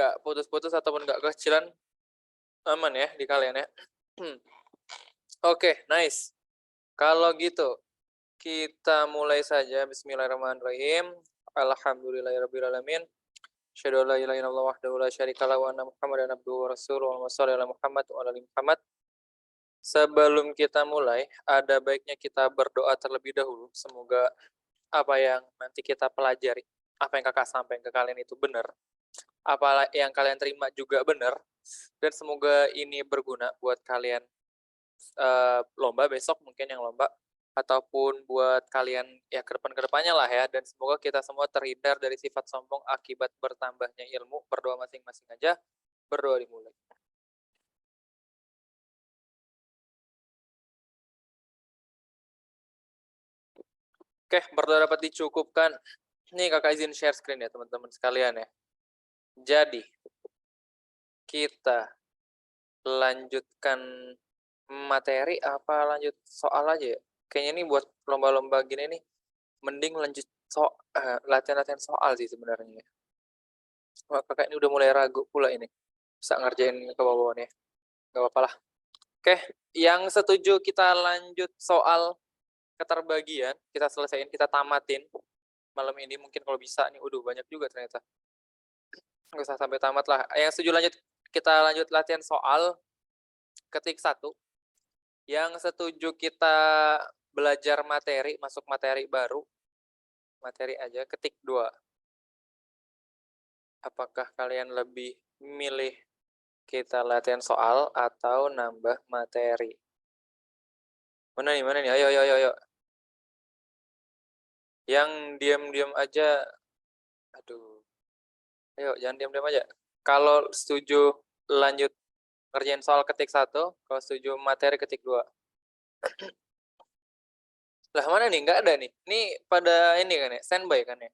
nggak putus-putus ataupun nggak kekecilan, aman ya di kalian ya. Oke, nice. Kalau gitu, kita mulai saja. Bismillahirrahmanirrahim. Alhamdulillahirrabbilalamin. Asyhadu an la ilaha illallah wahdahu la syarika lahu wa anna Muhammadan abduhu wa rasuluhu. Allahumma shalli ala Muhammad wa ala ali Muhammad. Sebelum kita mulai, ada baiknya kita berdoa terlebih dahulu. Semoga apa yang nanti kita pelajari, apa yang kakak sampaikan ke kalian itu benar, apa yang kalian terima juga benar, dan semoga ini berguna buat kalian lomba besok, mungkin yang lomba, ataupun buat kalian ya kedepannya lah ya. Dan semoga kita semua terhindar dari sifat sombong akibat bertambahnya ilmu. Berdoa masing-masing aja. Berdoa dimulai. Oke, berdoa dapat dicukupkan. Nih kakak izin share screen ya teman-teman sekalian ya. Jadi, kita lanjutkan materi apa lanjut soal aja ya? Kayaknya ini buat lomba-lomba gini nih, mending lanjut latihan-latihan soal sih sebenarnya. Wah, kakak ini udah mulai ragu pula ini. Bisa ngerjain ke bawah-bawahnya. Gak apa-apa lah. Oke, yang setuju kita lanjut soal keterbagian. Kita selesaiin, kita tamatin. Malam ini mungkin kalau bisa nih, banyak juga ternyata. Nggak usah sampai tamat lah. Yang setuju kita lanjut latihan soal ketik 1. Yang setuju kita belajar materi, masuk materi baru. Materi aja, ketik 2. Apakah kalian lebih milih kita latihan soal atau nambah materi? Mana nih? Ayo. Yang diam-diam aja, aduh. Ayo, jangan diam-diam aja. Kalau setuju lanjut ngerjain soal ketik 1, kalau setuju materi ketik 2. Lah mana nih? Nggak ada nih. Ini pada ini kan ya, standby kan ya.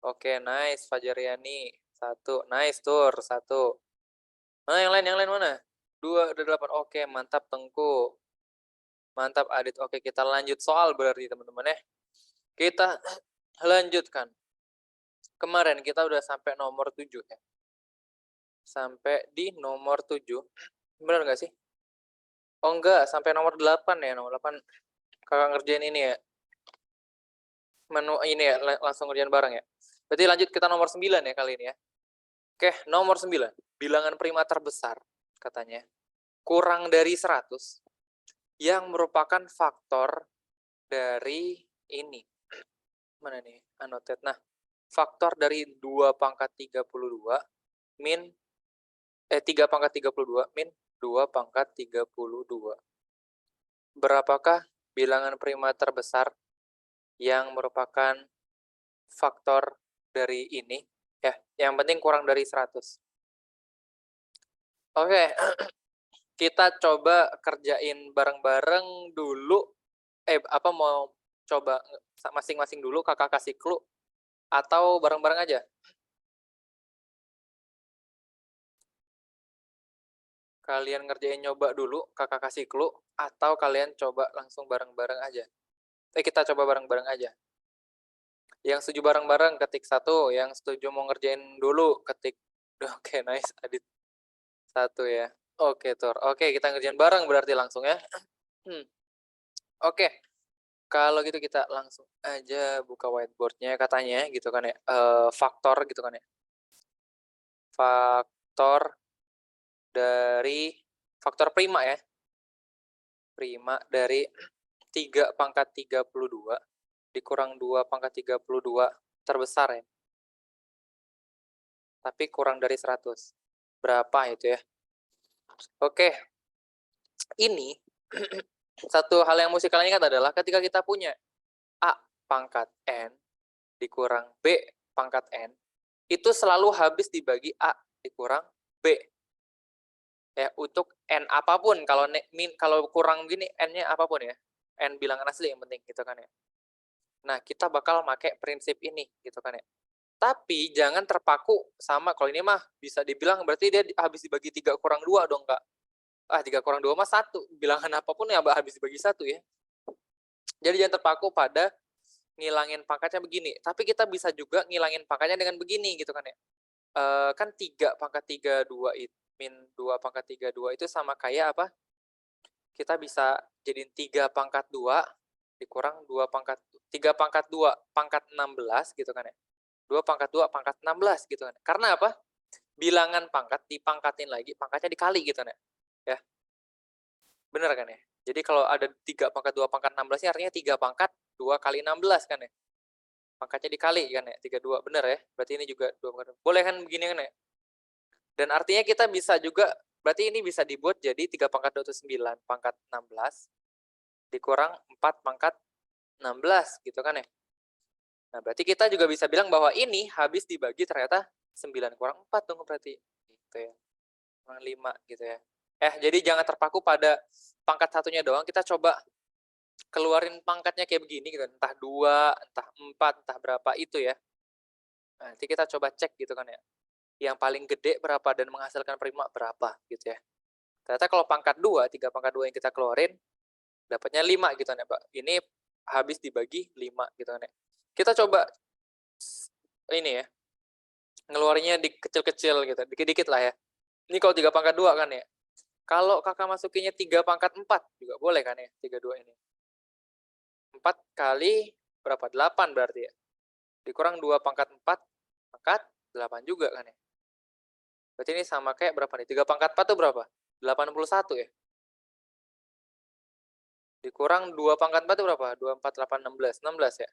Oke, nice. Fajariani 1. Nice, Tur 1. Nah, yang lain mana? 2 udah 8. Oke, mantap Tengku. Mantap Adit. Oke, kita lanjut soal berarti teman-teman ya. Kita lanjutkan. Kemarin kita udah sampai nomor 7 ya. Sampai di nomor 7. Benar nggak sih? Oh enggak, sampai nomor 8 ya. Nomor 8 kakak ngerjain ini ya. Menu ini ya, langsung ngerjain bareng ya. Berarti lanjut kita nomor 9 ya kali ini ya. Oke, nomor 9. Bilangan prima terbesar katanya. Kurang dari 100 yang merupakan faktor dari ini. Mana nih? Annotate. Nah, faktor dari 2 pangkat 32 min 3 pangkat 32 min 2 pangkat 32. Berapakah bilangan prima terbesar yang merupakan faktor dari ini? Ya, yang penting kurang dari 100. Oke, kita coba kerjain bareng-bareng dulu. Mau coba masing-masing dulu, kakak kasih clue, atau bareng-bareng aja? Kalian ngerjain nyoba dulu, kakak kasih clue, atau kalian coba langsung bareng-bareng aja? Kita coba bareng-bareng aja. Yang setuju bareng-bareng ketik 1, yang setuju mau ngerjain dulu ketik. Oke, nice Adit. 1 ya. Oke, Tur. Oke, kita ngerjain bareng berarti langsung ya. Oke. Kalau gitu kita langsung aja buka whiteboard-nya katanya gitu kan ya. Faktor gitu kan ya. Faktor dari faktor prima ya. Prima dari 3 pangkat 32 dikurang 2 pangkat 32 terbesar ya. Tapi kurang dari 100. Berapa itu ya? Oke. Ini satu hal yang mesti kalian ingat adalah ketika kita punya A pangkat N dikurang B pangkat N, itu selalu habis dibagi A dikurang B. Ya, untuk N apapun, kalau kurang gini N-nya apapun ya. N bilangan asli yang penting gitu kan ya. Nah, kita bakal pakai prinsip ini gitu kan ya. Tapi jangan terpaku sama, kalau ini mah bisa dibilang berarti dia habis dibagi 3 kurang 2 dong, Kak. 3 kurang 2 mah 1. Bilangan apapun ya habis dibagi 1 ya. Jadi jangan terpaku pada ngilangin pangkatnya begini. Tapi kita bisa juga ngilangin pangkatnya dengan begini gitu kan ya. kan 3 pangkat 32 min 2 pangkat 32 itu sama kayak apa, kita bisa jadiin 3 pangkat 2 dikurang 2 pangkat 3 pangkat 2 pangkat 16 gitu kan ya, 2 pangkat 2 pangkat 16 gitu kan. Karena apa? Bilangan pangkat dipangkatin lagi, pangkatnya dikali gitu kan ya. Bener kan ya? Jadi kalau ada 3 pangkat 2 pangkat 16 ini artinya 3 pangkat 2 kali 16 kan ya? Pangkatnya dikali kan ya, 32, bener ya? Berarti ini juga 2 pangkat. Boleh kan begini kan ya? Dan artinya kita bisa juga, berarti ini bisa dibuat jadi 3 pangkat 29 pangkat 16 dikurang 4 pangkat 16 gitu kan ya? Nah, berarti kita juga bisa bilang bahwa ini habis dibagi ternyata 9 kurang 4 dong berarti. Gitu ya. Kurang 5 gitu ya. Jadi jangan terpaku pada pangkat satunya doang, kita coba keluarin pangkatnya kayak begini gitu, entah 2, entah 4, entah berapa itu ya. Nanti kita coba cek gitu kan ya. Yang paling gede berapa dan menghasilkan prima berapa gitu ya. Ternyata kalau pangkat 2, 3 pangkat 2 yang kita keluarin, dapatnya 5 gitu kan ya, Pak. Ini habis dibagi 5 gitu kan ya. Kita coba ini ya, ngeluarinnya di kecil-kecil gitu, dikit-dikit lah ya. Ini kalau 3 pangkat 2 kan ya. Kalau kakak masukinnya 3 pangkat 4 juga boleh kan ya, 32 ini. 4 kali berapa? 8 berarti ya. Dikurang 2 pangkat 4 pangkat 8 juga kan ya. Berarti ini sama kayak berapa nih? 3 pangkat 4 itu berapa? 81 ya. Dikurang 2 pangkat 4 itu berapa? 2, 4, 8, 16. 16 ya.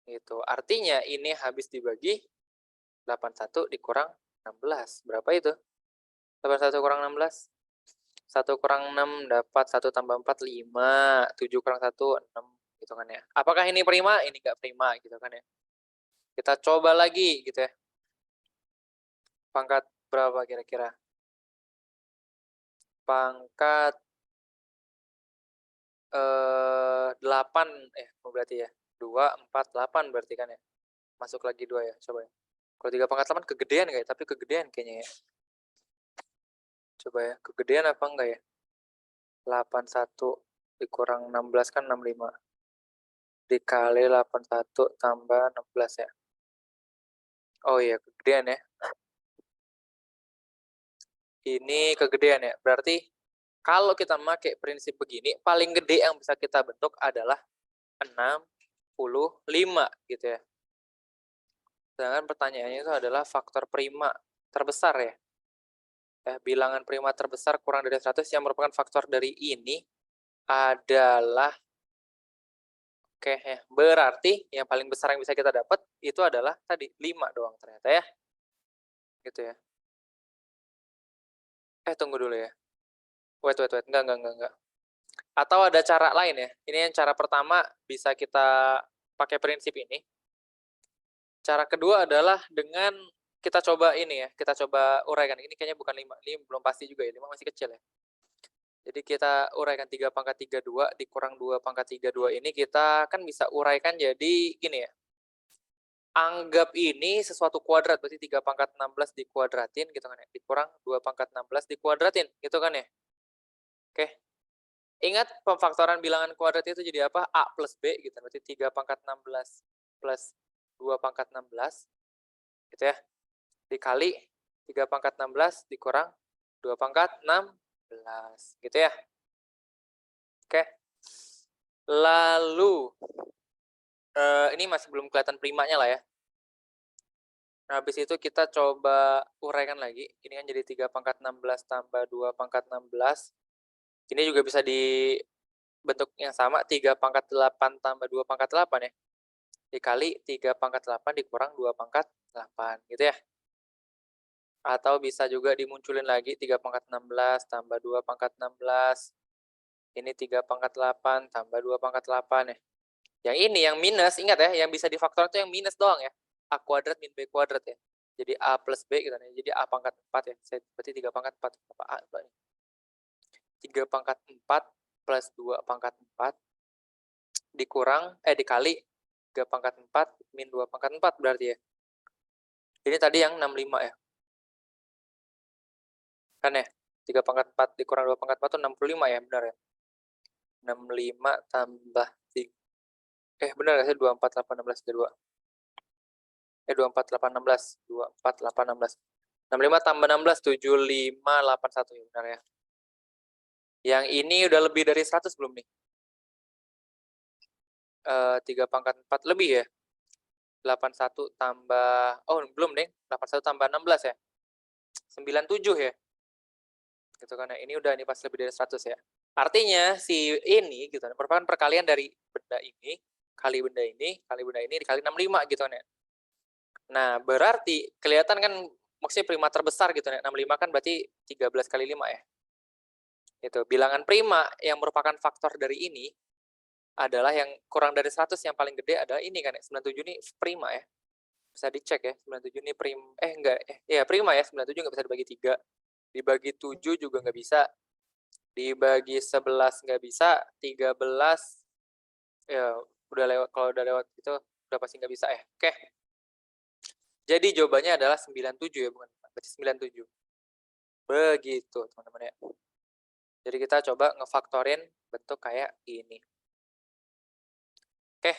Gitu. Artinya ini habis dibagi 81 dikurang 16. Berapa itu? 81 kurang 16. 1 kurang 6 dapat 1 tambah 4, 5. 7 kurang 1, 6. Gitu kan ya. Apakah ini prima? Ini enggak prima gitu kan ya. Kita coba lagi gitu ya. Pangkat berapa kira-kira? Pangkat 8 berarti ya. 2, 4, 8 berarti kan ya. Masuk lagi 2 ya, coba ya. Kalau 3 pangkat 8 kegedean enggak ya? Tapi kegedean kayaknya ya. Coba ya, kegedean apa enggak ya? 81 dikurang 16 kan 65. Dikali 81 tambah 16 ya. Oh iya, kegedean ya. Ini kegedean ya. Berarti kalau kita pakai prinsip begini, paling gede yang bisa kita bentuk adalah 65 gitu ya. Sedangkan pertanyaannya itu adalah faktor prima terbesar ya. Bilangan prima terbesar kurang dari 100 yang merupakan faktor dari ini adalah oke ya. Berarti yang paling besar yang bisa kita dapat itu adalah tadi 5 doang ternyata ya. Gitu ya. Tunggu dulu ya. Wait. Enggak. Atau ada cara lain ya. Ini yang cara pertama bisa kita pakai prinsip ini. Cara kedua adalah dengan kita coba ini ya, kita coba uraikan. Ini kayaknya bukan 5, ini belum pasti juga ya, 5 masih kecil ya. Jadi kita uraikan 3 pangkat 32 dikurang 2 pangkat 32 ini kita kan bisa uraikan jadi gini ya. Anggap ini sesuatu kuadrat, berarti 3 pangkat 16 dikuadratin gitu kan ya, dikurang 2 pangkat 16 dikuadratin, gitu kan ya. Oke. Ingat pemfaktoran bilangan kuadrat itu jadi apa? A plus B gitu, berarti 3 pangkat 16 plus 2 pangkat 16 gitu ya. Dikali 3 pangkat 16 dikurang 2 pangkat 16 gitu ya. Oke. Lalu ini masih belum kelihatan primanya lah ya. Nah, habis itu kita coba uraikan lagi. Ini kan jadi 3 pangkat 16 tambah 2 pangkat 16. Ini juga bisa dibentuk yang sama, 3 pangkat 8 tambah 2 pangkat 8 ya. Dikali 3 pangkat 8 dikurang 2 pangkat 8 gitu ya. Atau bisa juga dimunculin lagi 3 pangkat 16 tambah 2 pangkat 16. Ini 3 pangkat 8 tambah 2 pangkat 8 ya. Yang ini yang minus, ingat ya, yang bisa difaktor itu yang minus doang ya. A kuadrat min B kuadrat ya. Jadi A plus B gitu ya. Jadi A pangkat 4 ya. Berarti 3 pangkat 4. Apa A? 3 pangkat 4 plus 2 pangkat 4 dikali 3 pangkat 4 min 2 pangkat 4 berarti ya. Ini tadi yang 65 ya. Kan ya? 3 pangkat 4 dikurang 2 pangkat 4 itu 65 ya, benar ya? 65 tambah 3. Benar nggak sih? 24, 8, 16, 32. 24, 8, 16. 24, 8, 16. 65 tambah 16, 75, 81. Ya, benar ya. Yang ini udah lebih dari 100 belum nih? 3 pangkat 4 lebih ya? 81 tambah, oh belum deh, 81 tambah 16 ya? 97 ya? Gitu kan ya, ini udah nih pas lebih dari 100 ya. Artinya si ini gitu merupakan perkalian dari benda ini, kali benda ini, kali benda ini, dikali 65 gitu kan ya. Nah, berarti kelihatan kan maksudnya prima terbesar gitu ya, 65 kan berarti 13 kali 5 ya. Itu bilangan prima yang merupakan faktor dari ini adalah yang kurang dari 100 yang paling gede adalah ini kan ya, 97 ini prima ya. Bisa dicek ya, 97 ini enggak, ya prima ya, 97 nggak bisa dibagi 3. Dibagi 7 juga nggak bisa. Dibagi 11 nggak bisa, 13 ya udah lewat, kalau udah lewat itu udah pasti nggak bisa ya. Oke. Jadi jawabannya adalah 97 ya, bukan berarti 97. Begitu, teman-teman ya. Jadi kita coba ngefaktorin bentuk kayak ini. Oke.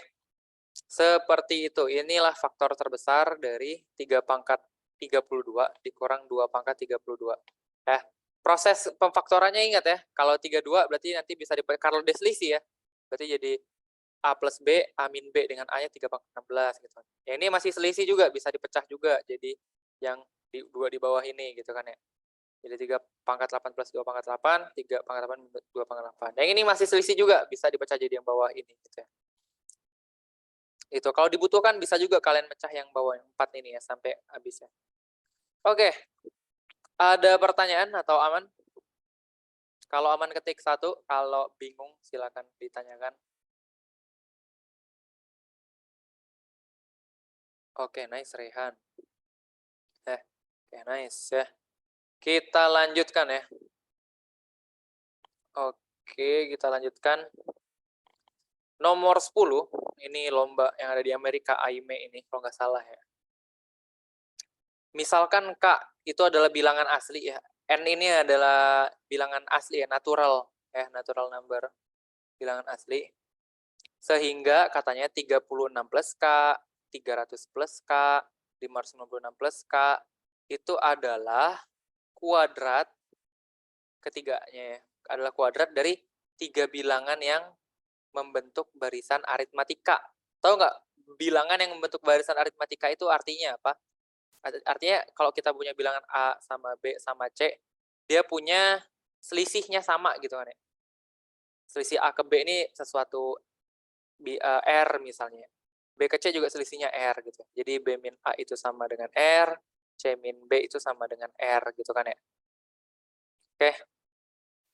Seperti itu. Inilah faktor terbesar dari 3 pangkat 32 dikurang 2 pangkat 32. Ya. Proses pemfaktorannya ingat ya, kalau 32 berarti nanti bisa kalau deselisih ya. Berarti jadi A plus B, A min B dengan A-nya 3 pangkat 16 gitu. Ya ini masih selisih juga, bisa dipecah juga. Jadi yang dua di bawah ini gitu kan ya. Jadi 3 pangkat 8 plus 2 pangkat 8, 3 pangkat 8, 2 pangkat 8. Yang ini masih selisih juga, bisa dipecah jadi yang bawah ini gitu ya. Itu kalau dibutuhkan bisa juga kalian pecah yang bawah yang 4 ini ya sampai habis ya. Oke. Ada pertanyaan atau aman? Kalau aman ketik 1, kalau bingung silakan ditanyakan. Oke, nice Rehan. Oke, nice ya. Kita lanjutkan ya. Oke, kita lanjutkan. Nomor 10, ini lomba yang ada di Amerika, AIME ini, kalau nggak salah ya. Misalkan K itu adalah bilangan asli ya. N ini adalah bilangan asli ya, natural number, bilangan asli. Sehingga katanya 36 plus K, 300 plus K, 596 plus K, itu adalah kuadrat ketiganya ya. Adalah kuadrat dari 3 bilangan yang membentuk barisan aritmatika. Tahu nggak bilangan yang membentuk barisan aritmatika itu artinya apa? Artinya kalau kita punya bilangan A sama B sama C, dia punya selisihnya sama gitu kan ya. Selisih A ke B ini sesuatu R misalnya. B ke C juga selisihnya R gitu. Jadi B min A itu sama dengan R, C min B itu sama dengan R gitu kan ya. Oke.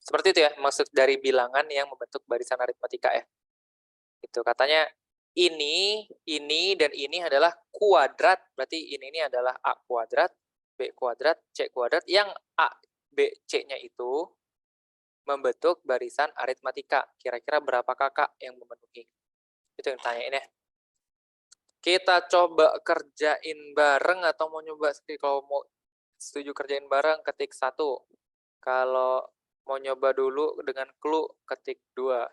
Seperti itu ya maksud dari bilangan yang membentuk barisan aritmatika ya. Itu katanya ini, dan ini adalah kuadrat. Berarti ini adalah A kuadrat, B kuadrat, C kuadrat, yang A, B, C-nya itu membentuk barisan aritmatika. Kira-kira berapa kakak yang memenuhi? Itu yang tanyain ya. Kita coba kerjain bareng atau mau nyoba sendiri? Kalau mau setuju kerjain bareng, ketik 1. Kalau mau nyoba dulu dengan clue, ketik 2.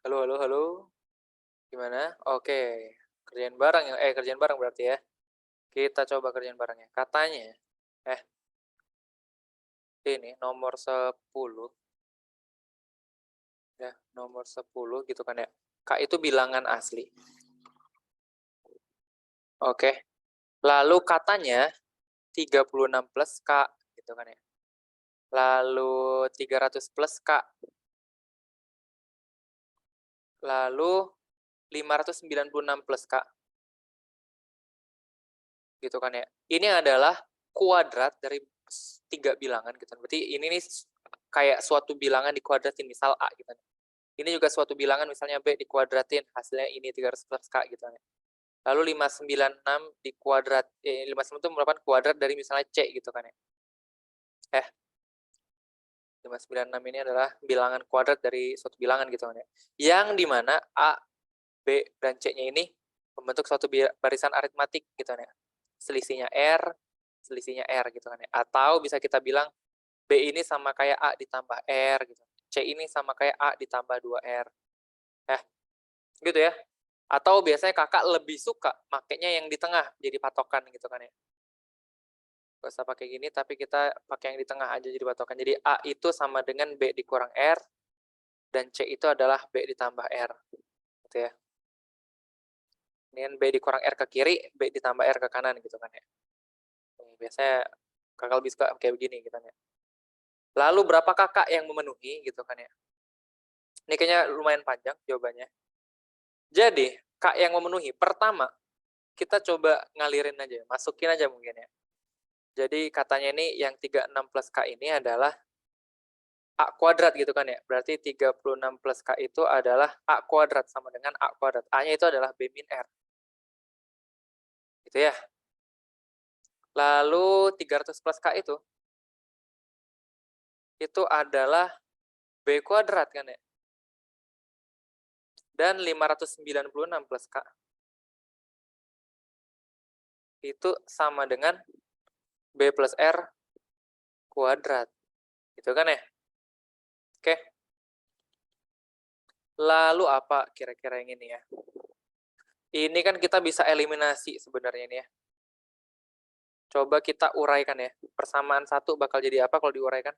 Halo. Gimana? Oke. Kerjain bareng ya. Kerjain bareng berarti ya. Kita coba kerjain bareng ya. Katanya, ini nomor 10. Ya, nomor 10 gitu kan ya. K itu bilangan asli. Oke. Lalu katanya 36 plus K gitu kan ya. Lalu 300 plus K. Lalu 596 plus K. Gitu kan ya. Ini adalah kuadrat dari 3 bilangan gitu. Berarti ini nih kayak suatu bilangan dikuadratin, misal A gitu. Ini juga suatu bilangan misalnya B dikuadratin, hasilnya ini 300 plus K gitu kan ya. Lalu 596 dikuadrat, 596 itu merupakan kuadrat dari misalnya C gitu kan ya. 596 ini adalah bilangan kuadrat dari suatu bilangan gitu kan ya. Yang dimana A, B, dan C-nya ini membentuk suatu barisan aritmatik gitu kan ya. Selisihnya R gitu kan ya. Atau bisa kita bilang B ini sama kayak A ditambah R gitu. C ini sama kayak A ditambah 2R. Gitu ya. Atau biasanya kakak lebih suka makainya yang di tengah, jadi patokan gitu kan ya. Nggak usah pakai gini, tapi kita pakai yang di tengah aja jadi patokan. Jadi A itu sama dengan B dikurang R, dan C itu adalah B ditambah R. Gitu ya. Dengan B dikurang R ke kiri, B ditambah R ke kanan gitu kan ya. Biasanya kakak lebih suka kayak begini gitu kan ya. Lalu berapa kakak yang memenuhi gitu kan ya. Ini kayaknya lumayan panjang jawabannya. Jadi, Kak yang memenuhi, pertama, kita coba ngalirin aja, masukin aja mungkin ya. Jadi katanya ini yang 36 plus K ini adalah A kuadrat gitu kan ya. Berarti 36 plus K itu adalah A kuadrat sama dengan A kuadrat. A-nya itu adalah B min R. Gitu ya. Lalu 300 plus K itu adalah B kuadrat kan ya. Dan 596 plus K itu sama dengan B plus R kuadrat. Gitu kan ya. Oke. Lalu apa kira-kira yang ini ya? Ini kan kita bisa eliminasi sebenarnya ini ya. Coba kita uraikan ya. Persamaan 1 bakal jadi apa kalau diuraikan?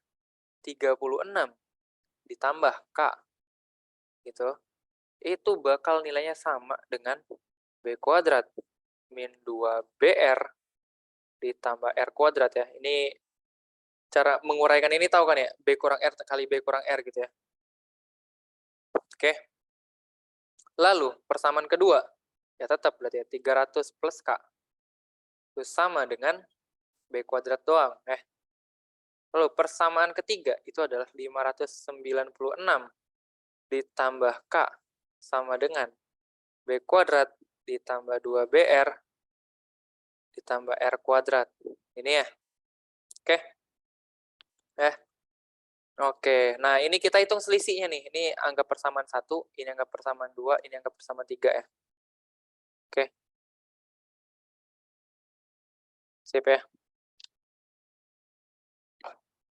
36 ditambah K. Gitu. Itu bakal nilainya sama dengan B kuadrat min 2BR ditambah R kuadrat ya. Ini cara menguraikan ini tahu kan ya? B kurang R kali B kurang R gitu ya. Oke. Lalu persamaan kedua, ya tetap berarti ya 300 plus K. Itu sama dengan B kuadrat doang. Lalu persamaan ketiga itu adalah 596 ditambah K sama dengan B kuadrat ditambah 2BR ditambah R kuadrat. Ini ya. Oke. Oke. Nah, ini kita hitung selisihnya nih. Ini anggap persamaan 1, ini anggap persamaan 2, ini anggap persamaan 3 ya. Oke. Sip ya.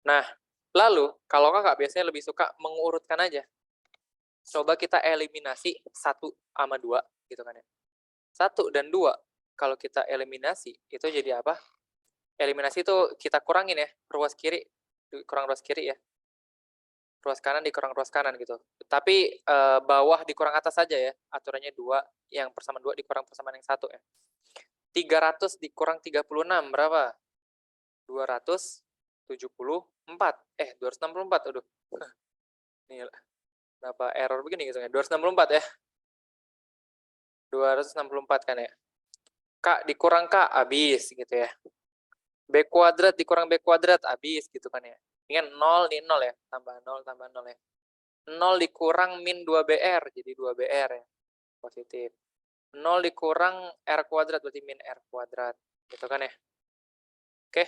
Nah, lalu kalau kakak biasanya lebih suka mengurutkan aja. Coba kita eliminasi 1 sama 2 gitu kan ya. 1 dan 2 kalau kita eliminasi itu jadi apa? Eliminasi itu kita kurangin ya, ruas kiri kurang ruas kiri ya. Ruas kanan dikurang ruas kanan gitu. Tapi bawah dikurang atas saja ya. Aturannya 2, yang persamaan 2 dikurang persamaan yang 1 ya. 300 dikurang 36 berapa? 274. 264. Aduh. Ini kenapa error begini gitu ya? 264 ya. 264 kan ya. K dikurang K habis gitu ya. B kuadrat dikurang B kuadrat habis gitu kan ya. Ingat 0 ini 0 ya. Tambah 0 ya. 0 dikurang min 2BR jadi 2BR ya. Positif. 0 dikurang R kuadrat berarti min R kuadrat. Gitu kan ya. Oke.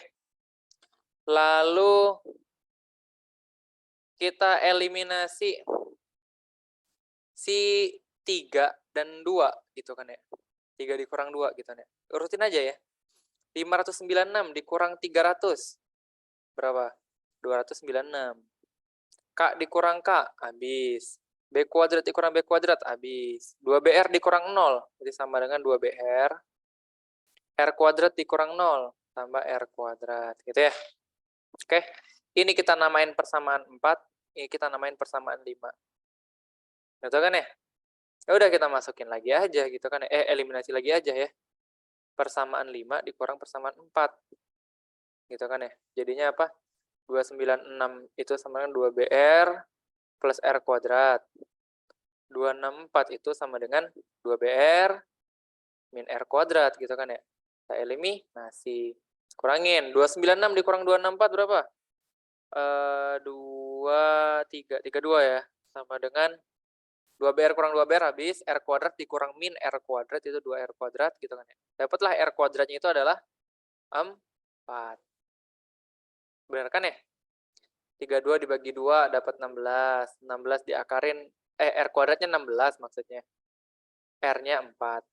Lalu kita eliminasi si 3 dan 2 gitu kan ya. 3 dikurang 2 gitu kan ya. Urutin aja ya. 596 dikurang 300. Berapa? 296. K dikurang K, habis. B kuadrat dikurang B kuadrat, habis. 2BR dikurang 0, jadi sama dengan 2BR. R kuadrat dikurang 0, tambah R kuadrat. Gitu ya. Oke. Ini kita namain persamaan 4, ini kita namain persamaan 5. Gitu kan ya? Ya udah kita masukin lagi aja gitu kan. Eliminasi lagi aja ya. Persamaan 5 dikurang persamaan 4. Gitu kan ya. Jadinya apa? 296 itu sama dengan 2BR plus R kuadrat. 264 itu sama dengan 2BR min R kuadrat gitu kan ya. Kita eliminasi. Kurangin. 296 dikurang 264 berapa? 32 ya. Sama dengan 2BR kurang 2BR habis, R kuadrat dikurang min R kuadrat itu 2R kuadrat gitu kan ya. Dapatlah R kuadratnya itu adalah 4. Benar kan ya? 32 dibagi 2 dapat 16. 16 diakarin, R kuadratnya 16 maksudnya. R-nya 4.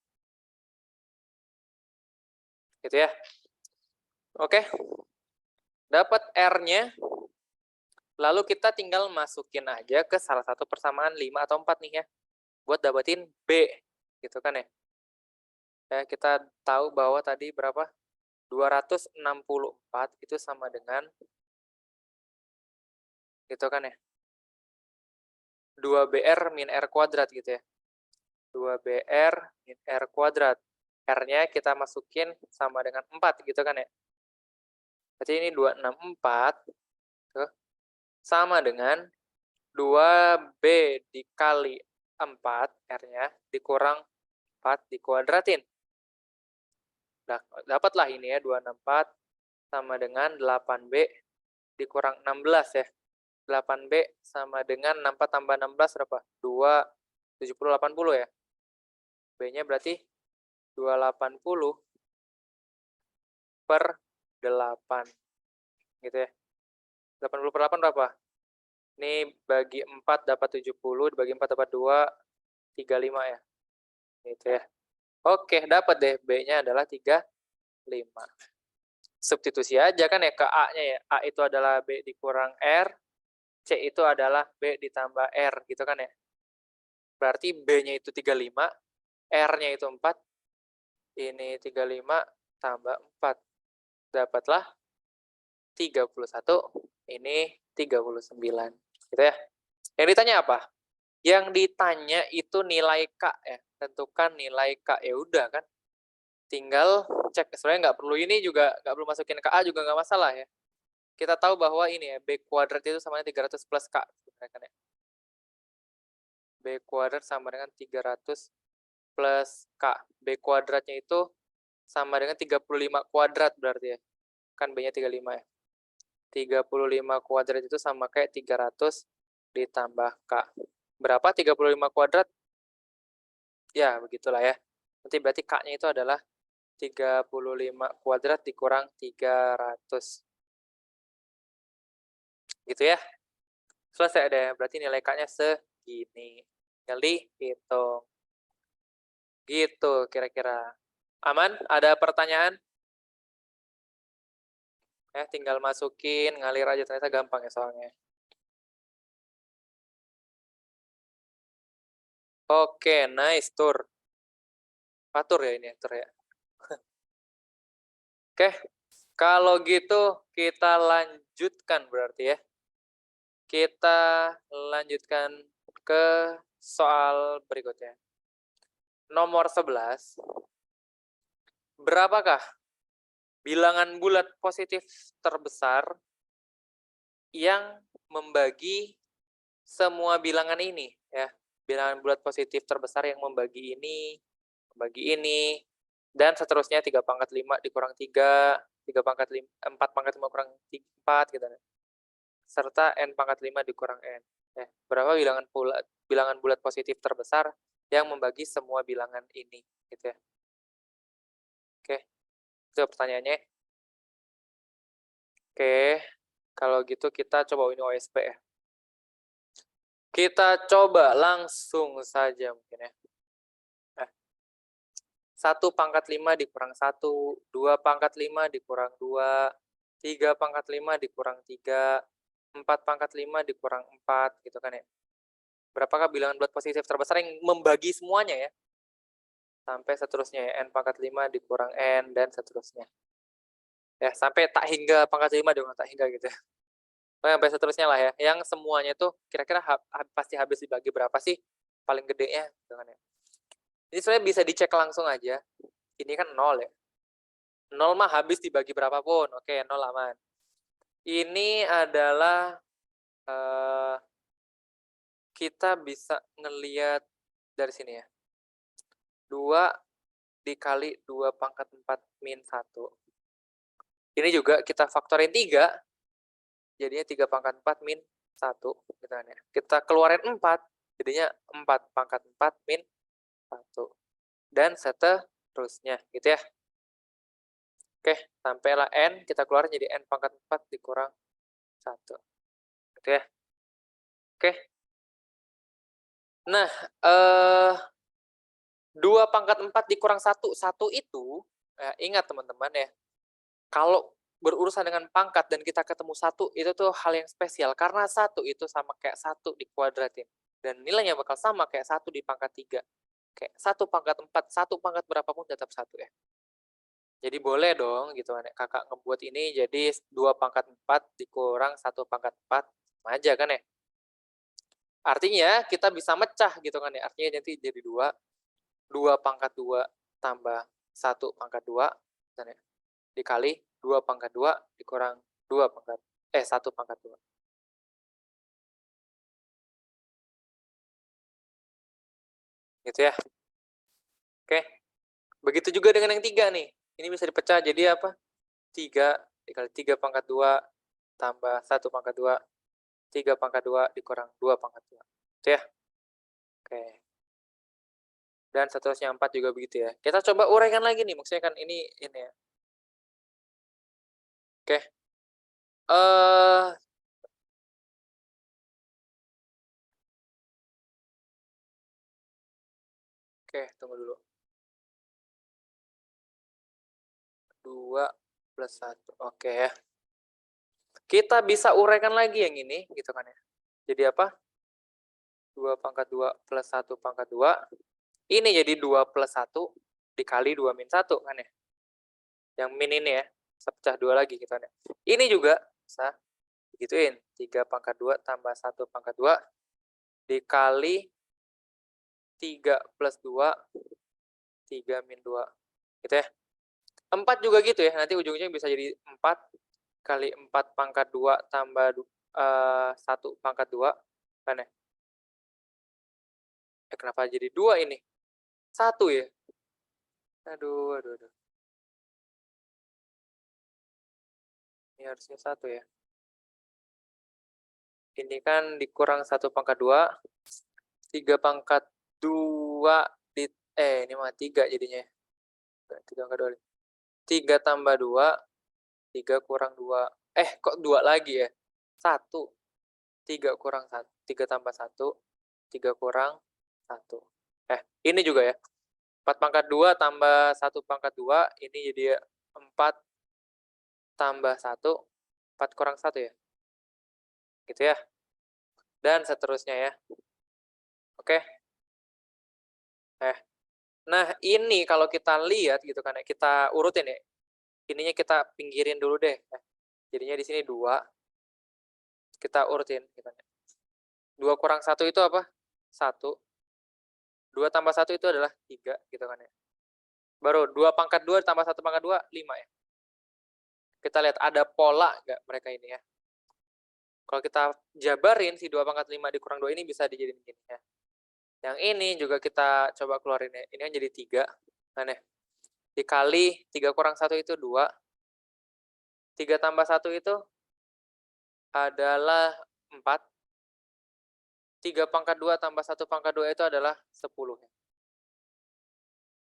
Gitu ya. Oke. Dapat R-nya. Lalu kita tinggal masukin aja ke salah satu persamaan 5 atau 4 nih ya. buat dapetin B, gitu kan ya. Ya, kita tahu bahwa tadi berapa? 264 itu sama dengan, gitu kan ya, 2BR min R kuadrat gitu ya. 2BR min R kuadrat. R-nya kita masukin sama dengan 4 gitu kan ya. Berarti ini 264 tuh, sama dengan 2B dikali 4, R-nya, dikurang 4 dikuadratin. Nah, dapatlah ini ya, 264 sama dengan 8B dikurang 16 ya. 8B sama dengan 64 tambah 16 berapa? 2, 70, 80 ya. B-nya berarti 280 per 8. Gitu ya. 80 per 8 berapa? Ini bagi 4 dapat 70, dibagi 4 dapat 2, 35 ya. Gitu ya. Oke, dapat deh. B-nya adalah 35. Substitusi aja kan ya ke A-nya ya. A itu adalah B dikurang R, C itu adalah B ditambah R, gitu kan ya. Berarti B-nya itu 35, R-nya itu 4, ini 35 tambah 4. Dapatlah 31, ini 39. Gitu ya. Yang ditanya apa? Yang ditanya itu nilai K ya. Tentukan nilai K. Ya udah kan. Tinggal cek. Sebenarnya nggak perlu ini juga, nggak perlu masukin KA juga nggak masalah ya. Kita tahu bahwa ini ya, B kuadrat itu sama dengan 300 plus K. Kan ya. B kuadrat sama dengan 300 plus K. B kuadratnya itu sama dengan 35 kuadrat berarti ya. Kan B-nya 35 ya. 35 kuadrat itu sama kayak 300 ditambah K. Berapa 35 kuadrat? Ya, begitulah ya. Nanti berarti K-nya itu adalah 35 kuadrat dikurang 300. Gitu ya. Selesai deh. Berarti nilai K-nya segini. Jadi hitung. Gitu kira-kira. Aman? Ada pertanyaan? Ya, tinggal masukin, ngalir aja. Ternyata gampang ya soalnya. Oke, nice, Tur. Atur ya ini, Tur ya. Oke, kalau gitu kita lanjutkan berarti ya. Kita lanjutkan ke soal berikutnya. Nomor 11. Berapakah bilangan bulat positif terbesar yang membagi semua bilangan ini ya. Bilangan bulat positif terbesar yang membagi ini, dan seterusnya 3 pangkat 5 dikurang 3, 3 pangkat 5, 4 pangkat 5 kurang 4 gitu. Serta n pangkat 5 dikurang n. Ya, berapa bilangan bulat positif terbesar yang membagi semua bilangan ini gitu ya. Oke. Itu pertanyaannya. Oke. Kalau gitu kita coba ini OSP ya. Kita coba langsung saja mungkin ya. 1 pangkat 5 dikurang 1, 2 pangkat 5 dikurang 2, 3 pangkat 5 dikurang 3, 4 pangkat 5 dikurang 4, gitu kan ya. Berapakah bilangan bulat positif terbesar yang membagi semuanya ya? Sampai seterusnya ya, n pangkat 5 dikurang n, dan seterusnya. Ya, sampai tak hingga pangkat 5 dong, tak hingga gitu ya. Sampai seterusnya lah ya, yang semuanya tuh kira-kira pasti habis dibagi berapa sih? Paling gedenya, gitu kan ya. Ini sebenarnya bisa dicek langsung aja. Ini kan 0 ya. 0 mah habis dibagi berapapun. Oke, 0 aman. Ini adalah kita bisa ngelihat dari sini ya. 2 dikali 2 pangkat 4 min 1. Ini juga kita faktorin 3. Jadinya 3 pangkat 4 min 1. Gitu kan ya. Kita keluarin 4. Jadinya 4 pangkat 4 min 1. Dan seterusnya. Gitu ya. Oke, sampailah n, kita keluarin jadi n pangkat 4 dikurang 1. Gitu ya. Oke. Nah, 2 pangkat 4 dikurang 1, 1 itu, ingat teman-teman ya, kalau berurusan dengan pangkat dan kita ketemu 1, itu tuh hal yang spesial, karena 1 itu sama kayak 1 dikuadratin. Dan nilainya bakal sama kayak 1 di pangkat 3. Kayak 1 pangkat 4, 1 pangkat berapapun tetap 1 ya. Jadi boleh dong gitu kan ya, Kakak ngebuat ini jadi 2 pangkat 4 dikurang 1 pangkat 4, sama aja kan ya. Artinya kita bisa mecah gitu kan ya, artinya nanti jadi 2, 2 pangkat 2 tambah 1 pangkat 2 kan ya, dikali 2 pangkat 2 dikurang 1 pangkat 2. Gitu ya. Oke. Begitu juga dengan yang 3 nih. Ini bisa dipecah jadi apa? 3 dikali 3 pangkat 2 tambah 1 pangkat 2, 3 pangkat 2 dikurang 2 pangkat 2. Gitu ya. Oke. Dan seterusnya 4 juga begitu ya. Kita coba uraikan lagi nih, maksudnya kan ini ya. Oke. Eh oke, tunggu dulu. 2 plus 1. Oke ya. Kita bisa uraikan lagi yang ini gitu kan ya. Jadi apa? 2 pangkat 2 plus 1 pangkat 2. Ini jadi 2 plus 1 dikali 2 min 1 kan ya. Yang min ini ya. Bisa pecah 2 lagi gitu kan ya. Ini juga bisa digituin. 3 pangkat 2 tambah 1 pangkat 2 dikali 3 plus 2, 3 min 2. Gitu ya. 4 juga gitu ya. Nanti ujungnya bisa jadi 4 kali 4 pangkat 2 tambah 1 pangkat 2 kan ya. Kenapa jadi 2 ini? 1 ya? Aduh aduh aduh. Ini harusnya 1 ya. Ini kan dikurang 1 pangkat 2, 3 pangkat 2 ini mah 3 jadinya. 3 pangkat 2. 3 tambah 2, 3 kurang 2. Kok 2 lagi ya? 1. 3 kurang 1, 3 tambah 1, 3 kurang 1. Ini juga ya. 4 pangkat 2 tambah 1 pangkat 2, ini jadi 4 tambah 1, 4 kurang 1 ya? Gitu ya. Dan seterusnya ya. Oke. Nah ini kalau kita lihat gitu kan ya, kita urutin ya. Ininya kita pinggirin dulu deh. Jadinya di sini 2, kita urutin gitu kan ya. 2 kurang 1 itu apa? 1. 2 tambah 1 itu adalah 3 gitu kan ya. Baru 2 pangkat 2 tambah 1 pangkat 2, 5 ya. Kita lihat ada pola nggak mereka ini ya. Kalau kita jabarin si 2 pangkat 5 dikurang 2 ini bisa dijadiin gini ya. Yang ini juga kita coba keluarin ya. Ini kan jadi 3 kan ya. Dikali 3 kurang 1 itu 2. 3 tambah 1 itu adalah 4. 3 pangkat 2 tambah 1 pangkat 2 itu adalah 10 ya.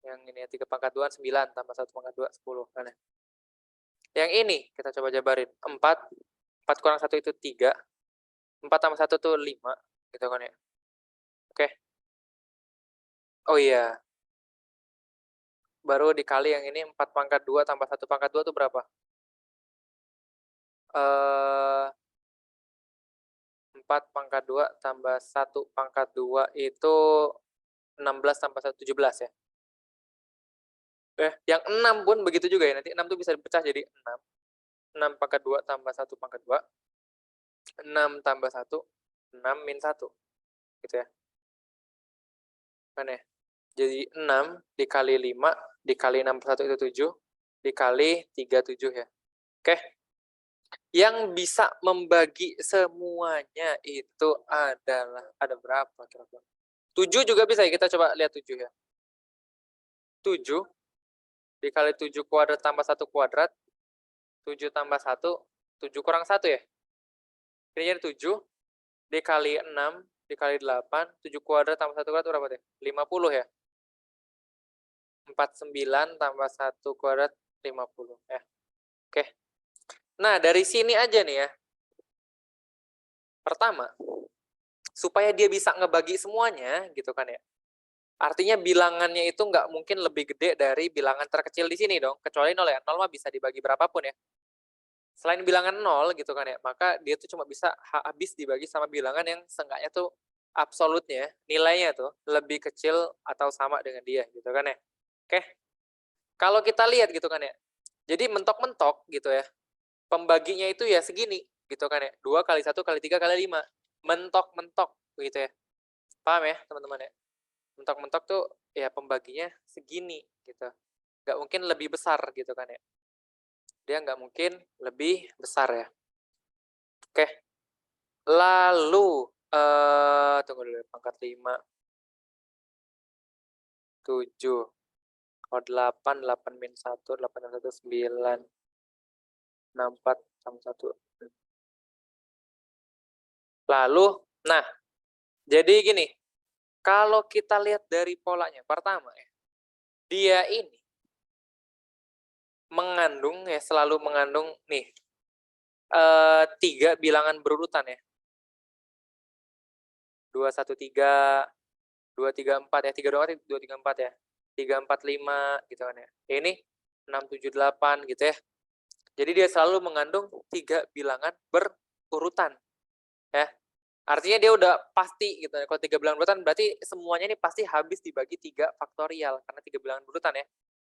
Yang ini ya, 3 pangkat 2 9 tambah 1 pangkat 2 10 kan ya. Yang ini kita coba jabarin. 4 kurang 1 itu 3. 4 tambah 1 itu 5 gitu kan ya. Oke. Oh iya. Baru dikali yang ini 4 pangkat 2 tambah 1 pangkat 2 itu berapa? 4 pangkat 2 tambah 1 pangkat 2 itu 16 tambah 1, 17 ya? Yang 6 pun begitu juga ya, nanti 6 tuh bisa dipecah jadi 6. 6 pangkat 2 tambah 1 pangkat 2, 6 tambah 1, 6 min 1, gitu ya. Kan ya? Jadi 6 dikali 5, dikali 6 per 1 itu 7, dikali 3, 7 ya. Oke. Yang bisa membagi semuanya itu adalah, ada berapa kira-kira? 7 juga bisa ya, kita coba lihat 7 ya. 7 dikali 7 kuadrat tambah 1 kuadrat, 7 tambah 1, 7 kurang 1 ya? Ini jadi 7 dikali 6 dikali 8, 7 kuadrat tambah 1 kuadrat berapa deh? 50 ya? 49 tambah 1 kuadrat 50 ya. Oke. Nah, dari sini aja nih ya. Pertama, supaya dia bisa ngebagi semuanya gitu kan ya. Artinya bilangannya itu nggak mungkin lebih gede dari bilangan terkecil di sini dong, kecuali 0 ya. 0 mah bisa dibagi berapapun ya. Selain bilangan 0 gitu kan ya, maka dia tuh cuma bisa habis dibagi sama bilangan yang seenggaknya tuh absolutnya, nilainya tuh lebih kecil atau sama dengan dia gitu kan ya. Oke, kalau kita lihat gitu kan ya, jadi mentok-mentok gitu ya, pembaginya itu ya segini gitu kan ya, 2 kali 1 kali 3 kali 5, mentok-mentok gitu ya. Paham ya teman-teman ya? Mentok-mentok tuh ya pembaginya segini gitu, nggak mungkin lebih besar gitu kan ya. Dia nggak mungkin lebih besar ya. Oke, lalu, tunggu dulu, pangkat 5, 7, kalau 8, 8 min 1, 8 min 1, 9, 64, sama 1. Lalu, nah, jadi gini, kalau kita lihat dari polanya, pertama ya, dia ini mengandung ya, selalu mengandung nih, 3 bilangan berurutan ya. 2, 1, 3, 2, 3, 4 ya, 3, 2, 4, 2, 3, 4 ya. 3, 4, 5 gitu kan ya. Ini 6, 7, 8 gitu ya. Jadi dia selalu mengandung 3 bilangan berurutan ya. Artinya dia udah pasti gitu ya. Kalau 3 bilangan berurutan berarti semuanya ini pasti habis dibagi 3 faktorial karena 3 bilangan berurutan ya.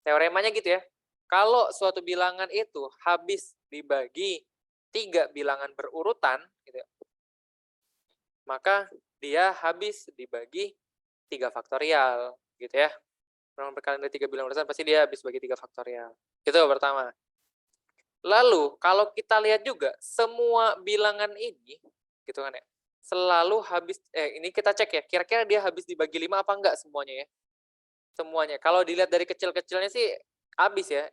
Teoremanya gitu ya. Kalau suatu bilangan itu habis dibagi 3 bilangan berurutan gitu ya, maka dia habis dibagi 3 faktorial gitu ya. Ulangan berkalian dari 3 bilangan berurutan pasti dia habis bagi 3 faktorial. Itu pertama. Lalu kalau kita lihat juga semua bilangan ini gitu kan ya, selalu habis ini kita cek ya, kira-kira dia habis dibagi 5 apa enggak semuanya ya? Semuanya. Kalau dilihat dari kecil-kecilnya sih habis ya,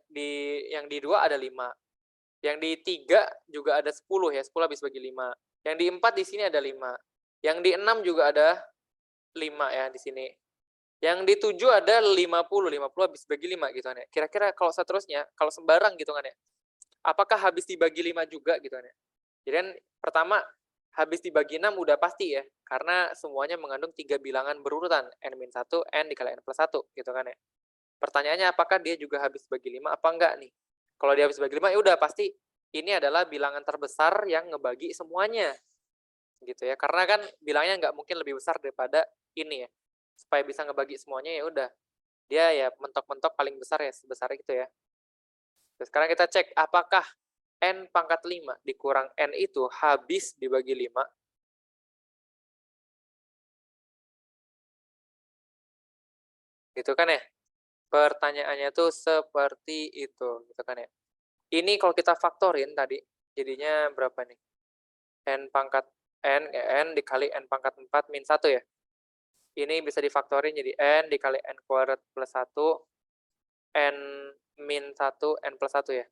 yang di 2 ada 5, yang di 3 juga ada 10 ya, 10 habis bagi 5, yang di 4 di sini ada 5, yang di 6 juga ada 5 ya di sini. Yang di 7 ada 50 habis bagi 5 gitu kan ya. Kira-kira kalau seterusnya, kalau sembarang gitu kan ya, apakah habis dibagi 5 juga gitu kan ya. Jadi kan pertama, habis dibagi 6 udah pasti ya, karena semuanya mengandung 3 bilangan berurutan, n-1, n dikali n+1 gitu kan ya. Pertanyaannya apakah dia juga habis bagi 5 apa enggak nih? Kalau dia habis bagi 5 ya udah pasti ini adalah bilangan terbesar yang ngebagi semuanya gitu ya. Karena kan bilangnya nggak mungkin lebih besar daripada ini ya. Supaya bisa ngebagi semuanya ya udah. Dia ya mentok-mentok paling besar ya sebesar itu ya. Terus sekarang kita cek apakah n pangkat 5 dikurang n itu habis dibagi 5. Gitu kan ya? Pertanyaannya tuh seperti itu, gitu kan ya. Ini kalau kita faktorin tadi, jadinya berapa nih? N pangkat n dikali n pangkat 4 min 1 ya. Ini bisa difaktorin jadi n dikali n kuadrat plus 1, n min 1, n plus 1 ya.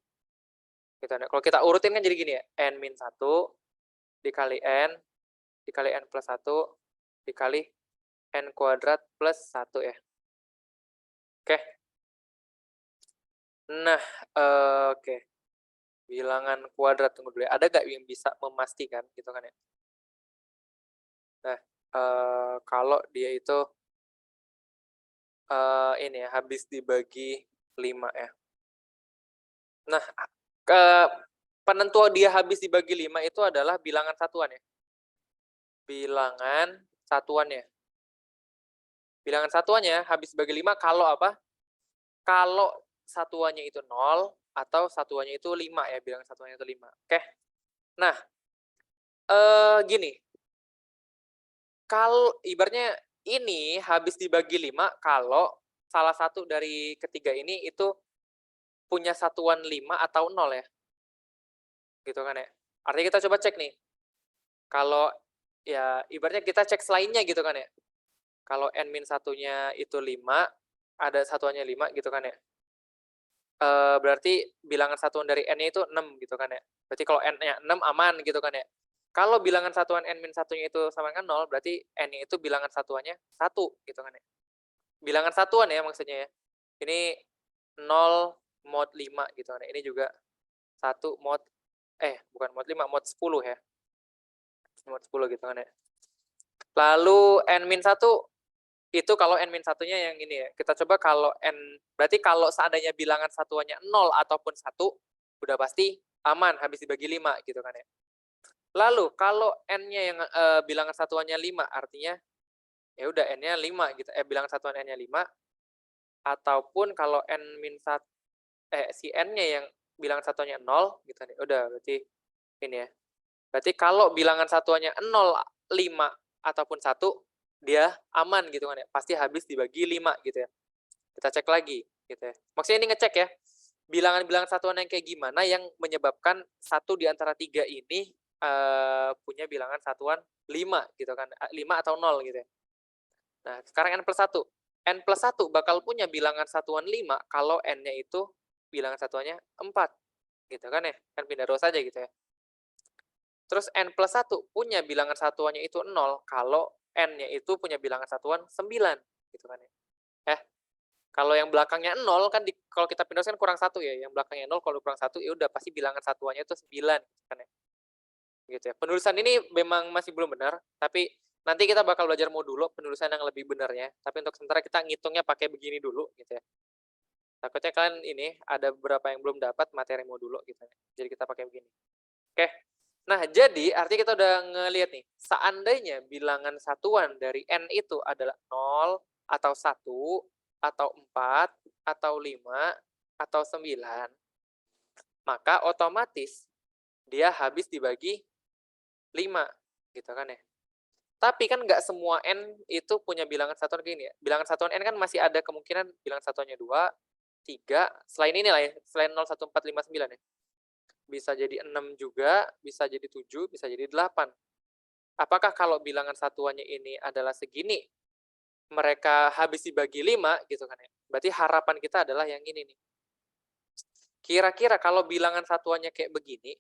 Gitu. Nah, kalau kita urutin kan jadi gini ya, n min 1 dikali n plus 1 dikali n kuadrat plus 1 ya. Oke. Nah, oke. Bilangan kuadrat, tunggu dulu ya, ada nggak yang bisa memastikan gitu kan ya. Nah, kalau dia itu ini ya, habis dibagi 5 ya. Nah, ke penentu dia habis dibagi 5 itu adalah bilangan satuan ya. Bilangan satuannya. Bilangan satuannya habis dibagi 5 kalau apa? Kalau satuannya itu 0 atau satuannya itu 5 ya, bilangan satuannya itu 5. Oke. Nah, gini, kalau ibaratnya ini habis dibagi 5 kalau salah satu dari ketiga ini itu punya satuan 5 atau 0 ya, gitu kan ya. Artinya kita coba cek nih, kalau ya ibaratnya kita cek selainnya gitu kan ya. Kalau n-1-nya itu 5, ada satuannya 5 gitu kan ya. Berarti bilangan satuan dari n-nya itu 6 gitu kan ya. Berarti kalau n-nya 6 aman gitu kan ya. Kalau bilangan satuan n-1-nya itu sama dengan 0, berarti n-nya itu bilangan satuannya 1 gitu kan ya. Bilangan satuan ya maksudnya ya. Ini 0 mod 5 gitu kan ya. Ini juga 1 mod bukan mod 5, mod 10 ya. Mod 10 gitu kan ya. Lalu n-1 itu kalau n-1-nya yang ini ya. Kita coba kalau berarti kalau seandainya bilangan satuannya 0 ataupun 1, udah pasti aman habis dibagi 5 gitu kan ya. Lalu kalau n-nya yang, bilangan satuannya 5, artinya ya udah n-nya 5 gitu, bilangan satuan n-nya 5, ataupun kalau si n-nya yang bilangan satuannya 0 gitu nih, udah berarti ini ya. Berarti kalau bilangan satuannya 0, 5, ataupun 1, dia aman gitu kan ya, pasti habis dibagi 5 gitu ya. Kita cek lagi gitu ya. Maksudnya ini ngecek ya, bilangan-bilangan satuan yang kayak gimana yang menyebabkan satu di antara 3 ini, punya bilangan satuan 5 gitu kan, 5 atau 0 gitu ya. Nah, sekarang n+1. N+1 bakal punya bilangan satuan 5 kalau n-nya itu bilangan satuannya 4 gitu kan ya, kan pindah row saja gitu ya. Terus n+1 punya bilangan satuannya itu 0 kalau n-nya itu punya bilangan satuan 9 gitu kan ya. Kalau yang belakangnya 0 kan kalau kita pindah kan kurang 1 ya, yang belakangnya 0 kalau kurang 1 ya udah pasti bilangan satuannya itu 9 gitu kan ya. Gitu ya. Penulisan ini memang masih belum benar, tapi nanti kita bakal belajar modulo penulisan yang lebih benarnya, tapi untuk sementara kita ngitungnya pakai begini dulu gitu ya. Takutnya kan ini ada beberapa yang belum dapat materi modulo gitu ya. Jadi kita pakai begini. Oke. Nah, jadi artinya kita udah ngelihat nih, seandainya bilangan satuan dari n itu adalah 0 atau 1 atau 4 atau 5 atau 9, maka otomatis dia habis dibagi 5 gitu kan ya. Tapi kan nggak semua n itu punya bilangan satuan kayak gini ya. Bilangan satuan n kan masih ada kemungkinan bilangan satuannya 2, 3, selain inilah ya, selain 0, 1, 4, 5, 9 ya. Bisa jadi 6 juga, bisa jadi 7, bisa jadi 8. Apakah kalau bilangan satuannya ini adalah segini, mereka habis dibagi 5 gitu kan ya. Berarti harapan kita adalah yang ini nih. Kira-kira kalau bilangan satuannya kayak begini,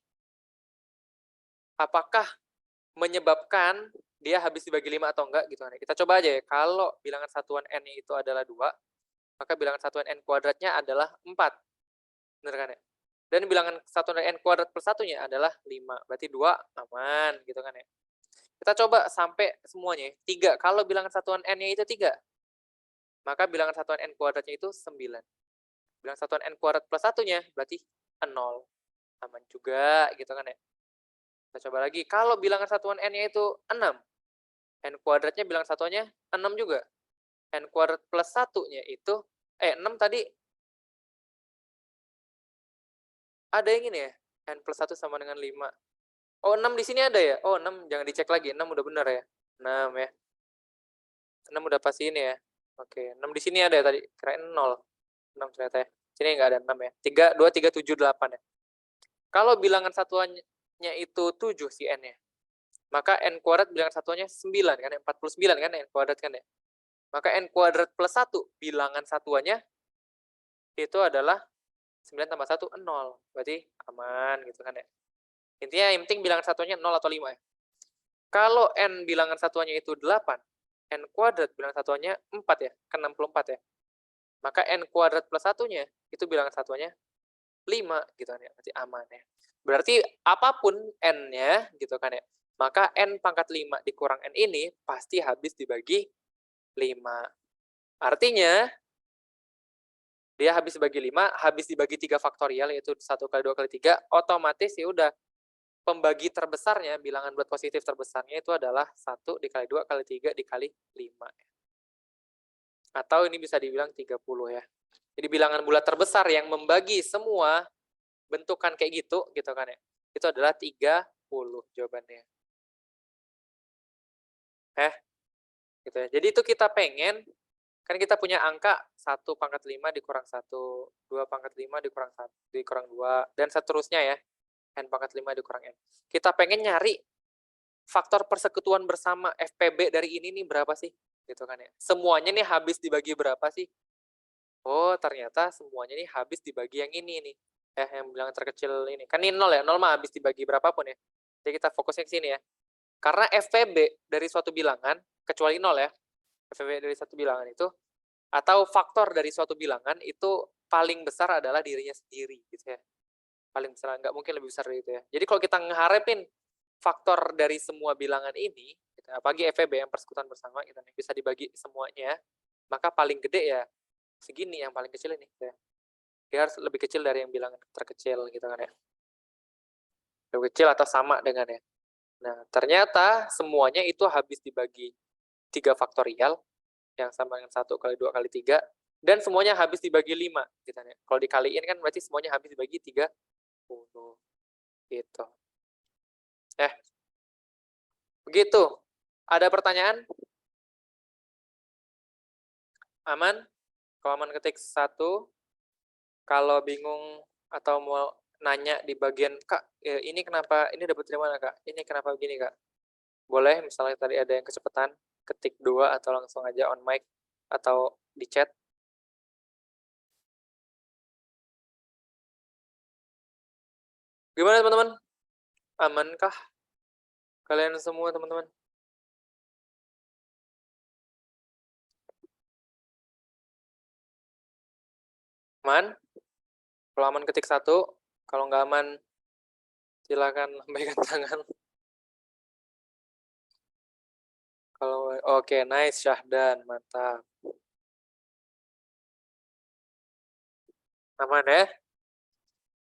apakah menyebabkan dia habis dibagi 5 atau enggak gitu kan ya. Kita coba aja ya, kalau bilangan satuan n-nya itu adalah 2, maka bilangan satuan n kuadratnya adalah 4. Bener kan ya? Dan bilangan satuan n kuadrat plus 1-nya adalah 5. Berarti 2 aman gitu kan ya. Kita coba sampai semuanya ya. 3. Kalau bilangan satuan n-nya itu 3, maka bilangan satuan n kuadratnya itu 9. Bilangan satuan n kuadrat plus 1-nya berarti 0. Aman juga gitu kan ya. Kita coba lagi, kalau bilangan satuan n-nya itu 6, n kuadratnya bilangan satuannya 6 juga. N kuadrat plus 1-nya itu, 6 tadi ada yang ini ya, n plus 1 sama dengan 5. Oh, 6 di sini ada ya? Oh, 6 jangan dicek lagi, 6 udah benar ya? 6 ya. 6 udah pasti ini ya. Oke, 6 di sini ada ya tadi, kirain 0. 6 ternyata ya. Sini nggak ada 6 ya. 3, 2, 3, 7, 8 ya. Kalau bilangan satuannya itu 7 si n-nya, maka n kuadrat bilangan satuannya 9 kan, 49 kan n kuadrat kan ya. Maka n kuadrat plus 1 bilangan satuannya itu adalah 9 tambah 1, 0. Berarti aman gitu kan ya. Intinya yang penting bilangan satuannya 0 atau 5 ya. Kalau n bilangan satuannya itu 8, n kuadrat bilangan satuannya 4 ya, kan 64 ya. Maka n kuadrat plus 1-nya itu bilangan satuannya 5 gitu kan ya, berarti aman ya. Berarti apapun n-nya gitu kan ya, maka n pangkat 5 dikurang n ini pasti habis dibagi 5. Artinya dia habis dibagi 5, habis dibagi 3 faktorial yaitu 1 kali 2 kali 3, otomatis ya udah pembagi terbesarnya, bilangan bulat positif terbesarnya itu adalah 1 dikali 2 kali 3 dikali 5. Atau ini bisa dibilang 30 ya. Jadi bilangan bulat terbesar yang membagi semua bentukan kayak gitu kan ya. Itu adalah 30 jawabannya. Gitu ya. Jadi itu kita pengen, kan kita punya angka 1 pangkat 5 dikurang 1, 2 pangkat 5 dikurang 1, dikurang 2, dan seterusnya ya. N pangkat 5 dikurang N. Kita pengen nyari faktor persekutuan bersama FPB dari ini nih berapa sih? Gitu kan ya. Semuanya nih habis dibagi berapa sih? Oh, ternyata semuanya nih habis dibagi yang ini nih. Yang bilangan terkecil ini. Kan ini 0 ya, 0 mah habis dibagi berapapun ya. Jadi kita fokusnya ke sini ya. Karena FPB dari suatu bilangan, kecuali 0 ya, FPB dari satu bilangan itu, atau faktor dari suatu bilangan itu paling besar adalah dirinya sendiri gitu ya. Paling besar, nggak mungkin lebih besar dari itu ya. Jadi kalau kita ngeharapin faktor dari semua bilangan ini, gitu, apalagi FPB yang persekutuan bersama, gitu, bisa dibagi semuanya, maka paling gede ya segini, yang paling kecil ini. Gitu ya. Dia harus lebih kecil dari yang bilangan terkecil gitu kan ya. Lebih kecil atau sama dengan ya. Nah, ternyata semuanya itu habis dibagi 3 faktorial, yang sama dengan 1 kali 2 kali 3, dan semuanya habis dibagi 5, gitu kan ya. Kalau dikaliin kan berarti semuanya habis dibagi 30, gitu. Begitu. Ada pertanyaan? Aman? Kalau aman ketik 1, kalau bingung atau mau nanya di bagian, "Kak, ini kenapa ini dapat dari mana, Kak? Ini kenapa begini, Kak?" Boleh, misalnya tadi ada yang kecepatan, ketik 2 atau langsung aja on mic atau di chat. Gimana teman-teman? Amankah kalian semua, teman-teman? Aman? Kalau aman ketik 1, kalau nggak aman silakan lambaikan tangan. Kalau oke, nice Syahdan, mantap. Aman ya?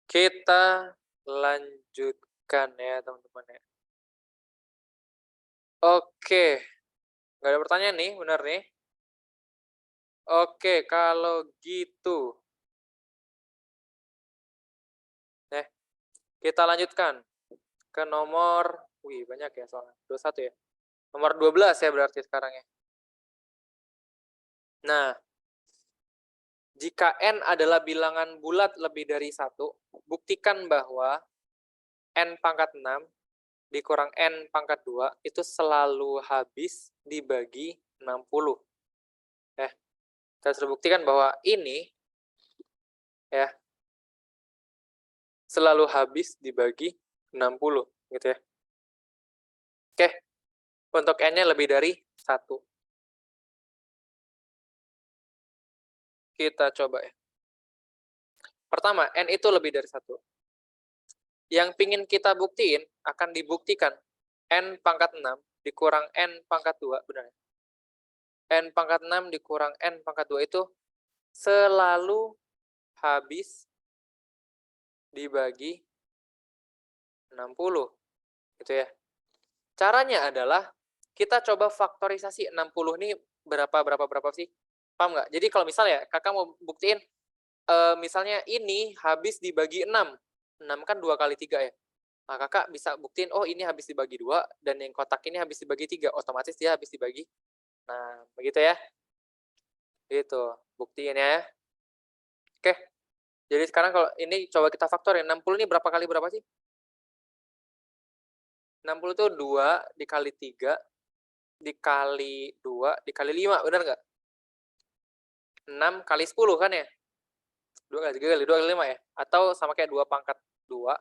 Kita lanjutkan ya, teman-teman ya. Oke, nggak ada pertanyaan nih, benar nih? Oke, kalau gitu, nah kita lanjutkan ke nomor, wih banyak ya soalnya, 21 ya. Nomor 12 ya berarti sekarang ya. Nah, jika n adalah bilangan bulat lebih dari 1, buktikan bahwa n pangkat 6 dikurang n pangkat 2 itu selalu habis dibagi 60. Kita sudah buktikan bahwa ini ya selalu habis dibagi 60 gitu ya. Oke, untuk n-nya lebih dari 1. Kita coba ya. Pertama, n itu lebih dari 1. Yang pingin kita buktiin akan dibuktikan n pangkat 6 dikurang n pangkat 2, benar ya? N pangkat 6 dikurang n pangkat 2 itu selalu habis dibagi 60, gitu ya. Caranya adalah kita coba faktorisasi 60 ini berapa sih? Paham nggak? Jadi kalau misalnya kakak mau buktiin, misalnya ini habis dibagi 6. 6 kan 2 kali 3 ya. Nah, kakak bisa buktiin, oh ini habis dibagi 2, dan yang kotak ini habis dibagi 3. Otomatis dia habis dibagi. Nah, begitu ya. Gitu, buktiin ya. Oke, jadi sekarang kalau ini coba kita faktorin. 60 ini berapa kali berapa sih? 60 itu 2 dikali 3 dikali 2 dikali 5, benar nggak? 6 kali 10 kan ya? 2 kali 3 kali 2 kali 5 ya? Atau sama kayak 2 pangkat 2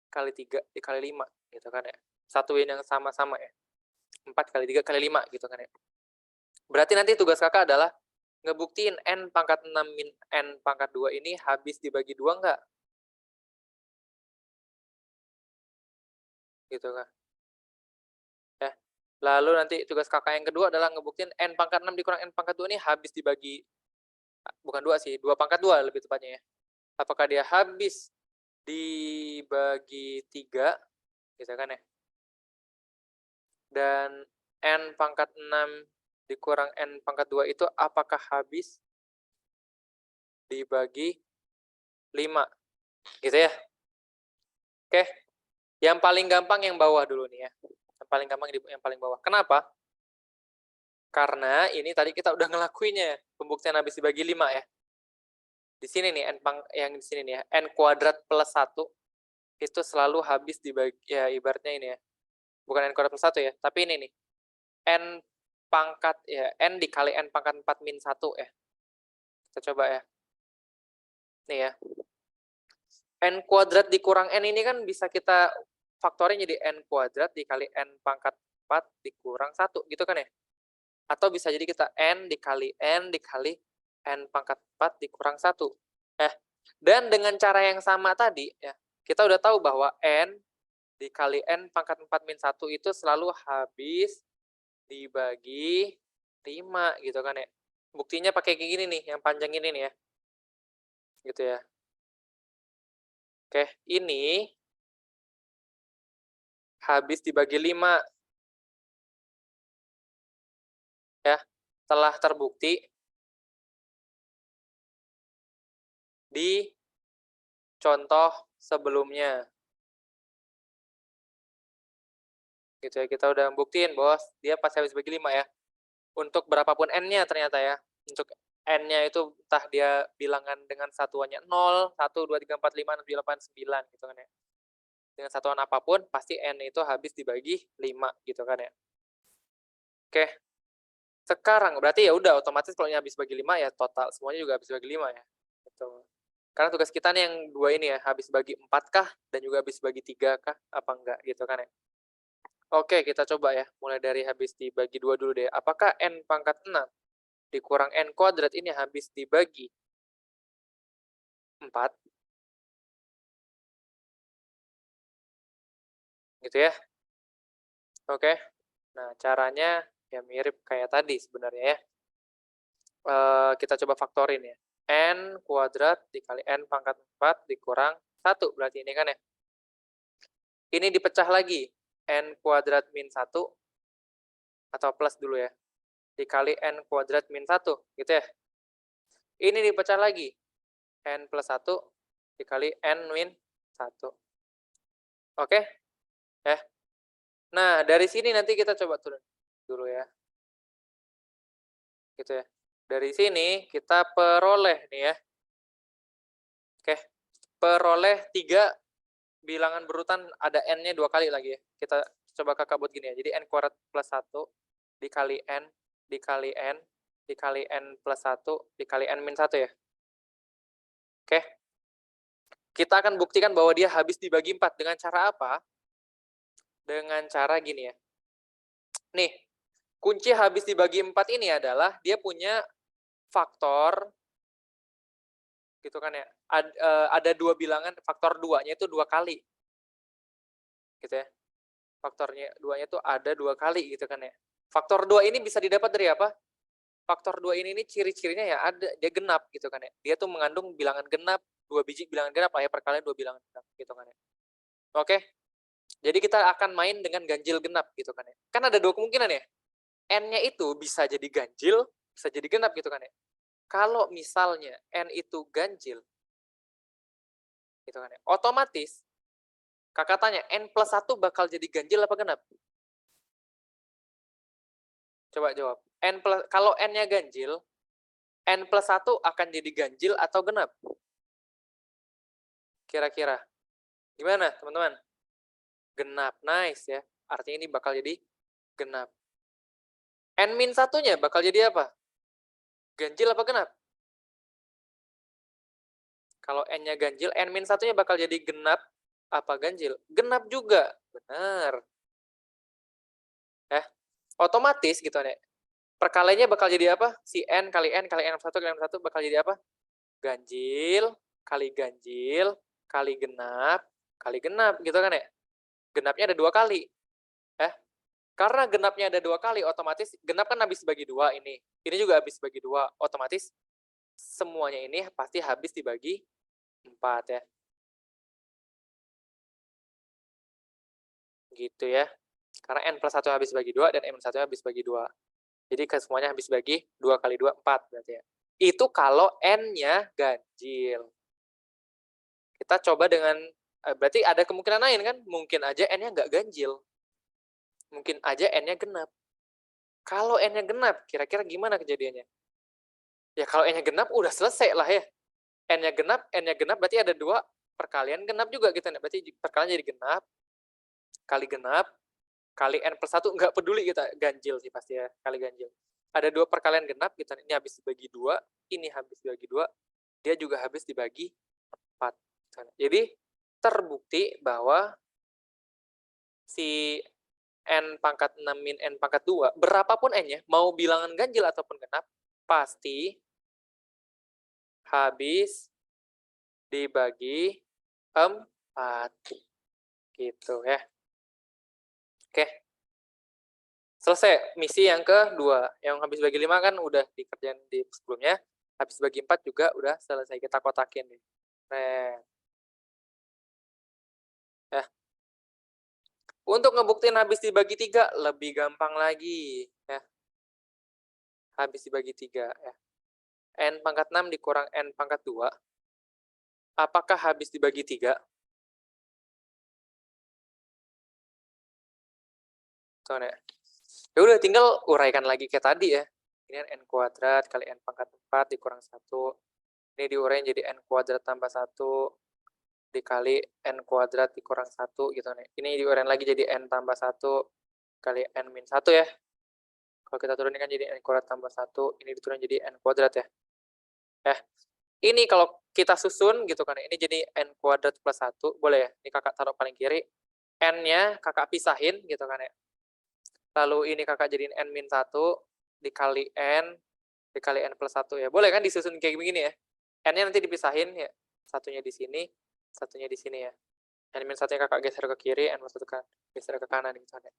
kali 3 dikali 5 gitu kan ya? Satuin yang sama-sama ya. 4 kali 3 kali 5 gitu kan ya. Berarti nanti tugas kakak adalah ngebuktiin n pangkat 6 min n pangkat 2 ini habis dibagi 2 enggak? Gitu kan. Ya. Lalu nanti tugas kakak yang kedua adalah ngebuktiin n pangkat 6 dikurang n pangkat 2 ini habis dibagi, bukan 2 sih, 2 pangkat 2 lebih tepatnya ya. Apakah dia habis dibagi 3 gitu kan ya. Dan n pangkat 6 dikurang n pangkat 2 itu apakah habis dibagi 5 gitu ya. Oke, yang paling gampang yang bawah dulu nih ya. Yang paling gampang yang paling bawah. Kenapa? Karena ini tadi kita udah ngelakuinnya, pembuktian habis dibagi 5 ya. Di sini nih yang di sini nih ya, n kuadrat plus 1 itu selalu habis dibagi, ya ibaratnya ini ya. Bukan n kuadrat plus 1 ya, tapi ini nih. N pangkat ya, n dikali n pangkat 4 min 1 ya. Kita coba ya. Nih ya. N kuadrat dikurang n ini kan bisa kita faktorin jadi n kuadrat dikali n pangkat 4 dikurang 1 gitu kan ya. Atau bisa jadi kita n dikali n pangkat 4 dikurang 1. Dan dengan cara yang sama tadi ya, kita udah tahu bahwa n dikali n pangkat 4 min 1 itu selalu habis dibagi 5 gitu kan ya. Buktinya pakai kayak gini nih, yang panjang ini nih ya. Gitu ya. Oke, ini habis dibagi 5. Ya, telah terbukti di contoh sebelumnya. Gitu ya, kita udah buktiin bos, dia pasti habis bagi 5 ya. Untuk berapapun n-nya ternyata ya. Untuk n-nya itu entah dia bilangan dengan satuannya 0, 1, 2, 3, 4, 5, 6, 7, 8, 9 gitu kan ya. Dengan satuan apapun pasti n itu habis dibagi 5 gitu kan ya. Oke. Sekarang berarti ya udah otomatis kalau habis bagi 5 ya total semuanya juga habis bagi 5 ya. Gitu. Karena tugas kita nih yang 2 ini ya, habis bagi 4 kah dan juga habis bagi 3 kah apa enggak gitu kan ya. Oke, kita coba ya, mulai dari habis dibagi 2 dulu deh. Apakah n pangkat 6 dikurang n kuadrat ini habis dibagi 4? Gitu ya. Oke. Nah, caranya ya mirip kayak tadi sebenarnya ya. Kita coba faktorin ya. N kuadrat dikali N pangkat 4 dikurang 1 berarti ini kan ya. Ini dipecah lagi. N kuadrat min 1 atau plus dulu ya. Dikali N kuadrat min 1 gitu ya. Ini dipecah lagi. N plus 1 dikali N min 1. Oke? Ya. Nah, dari sini nanti kita coba turun dulu ya. Gitu ya. Dari sini kita peroleh nih ya. Oke. Peroleh 3 bilangan berurutan ada n-nya 2 kali lagi ya. Kita coba kakak buat gini ya. Jadi n kuadrat plus 1 dikali n dikali n dikali n plus 1 dikali n min 1 ya. Oke. Kita akan buktikan bahwa dia habis dibagi 4 dengan cara apa? Dengan cara gini ya. Nih, kunci habis dibagi 4 ini adalah dia punya faktor gitu kan ya. Ada 2 bilangan, faktor 2-nya itu 2 kali. Gitu ya. Faktornya 2-nya itu ada 2 kali gitu kan ya. Faktor 2 ini bisa didapat dari apa? Faktor 2 ini ciri-cirinya ya ada, dia genap gitu kan ya. Dia tuh mengandung bilangan genap, 2 biji bilangan genap lah ya, perkalian 2 bilangan genap gitu kan ya. Oke. Jadi kita akan main dengan ganjil genap gitu kan ya. Kan ada 2 kemungkinan ya. N-nya itu bisa jadi ganjil, bisa jadi genap gitu kan ya. Kalau misalnya N itu ganjil gitu kan ya. Otomatis kakak tanya N plus 1 bakal jadi ganjil apa genap? Coba jawab. Kalau N-nya ganjil, N plus 1 akan jadi ganjil atau genap? Kira-kira. Gimana, teman-teman? Genap. Nice ya. Artinya ini bakal jadi genap. N min 1-nya bakal jadi apa? Ganjil apa genap? Kalau N-nya ganjil, N min 1-nya bakal jadi genap apa ganjil? Genap juga. Benar. Otomatis gitu nih. Perkaliannya bakal jadi apa? Si N kali N kali N1 kali N1 bakal jadi apa? Ganjil kali genap gitu kan ya. Genapnya ada 2 kali. Karena genapnya ada 2 kali, otomatis genap kan habis bagi 2 ini. Ini juga habis bagi 2. Otomatis semuanya ini pasti habis dibagi 4 ya. Gitu ya. Karena N plus 1 habis bagi 2 dan N minus 1 habis bagi 2. Jadi semuanya habis bagi 2 kali 2, 4 berarti ya. Itu kalau N-nya ganjil. Kita coba dengan, berarti ada kemungkinan lain kan? Mungkin aja N-nya nggak ganjil. Mungkin aja N-nya genap. Kalau N-nya genap, kira-kira gimana kejadiannya? Ya kalau N-nya genap udah selesai lah ya. N-nya genap berarti ada 2 perkalian genap juga gitu. Berarti perkalian jadi genap, kali N plus 1, nggak peduli kita, ganjil sih pasti ya, kali ganjil. Ada 2 perkalian genap gitu, ini habis dibagi 2, ini habis dibagi 2, dia juga habis dibagi 4. Jadi terbukti bahwa si N pangkat 6 min N pangkat 2, berapapun N-nya, mau bilangan ganjil ataupun genap, pasti habis dibagi 4. Gitu ya. Oke. Selesai misi yang kedua. Yang habis bagi 5 kan udah dikerjain di sebelumnya. Habis bagi 4 juga udah selesai, kita kotakin nih. Ya. Untuk ngebuktiin habis dibagi 3 lebih gampang lagi ya. Habis dibagi 3 ya. N pangkat 6 dikurang N pangkat 2. Apakah habis dibagi 3? Tuh, ya. Ya udah tinggal uraikan lagi kayak tadi ya. Ini N kuadrat kali N pangkat 4 dikurang 1. Ini diuraikan jadi N kuadrat tambah 1 dikali N kuadrat dikurang 1 gitu nih. Ini diuraikan lagi jadi N tambah 1 kali N min 1 ya. Kalau kita turunkan jadi N kuadrat tambah 1, ini diturun jadi N kuadrat ya. Ini kalau kita susun gitu kan, ini jadi N kuadrat plus 1, boleh ya? Ini kakak taruh paling kiri. N-nya kakak pisahin gitu kan ya. Lalu ini kakak jadiin N min 1 dikali N plus 1 ya. Boleh kan disusun kayak begini ya. N-nya nanti dipisahin ya. Satunya di sini, satunya di sini ya. N min 1-nya kakak geser ke kiri, N plus 1 kan geser ke kanan gitu kan ya.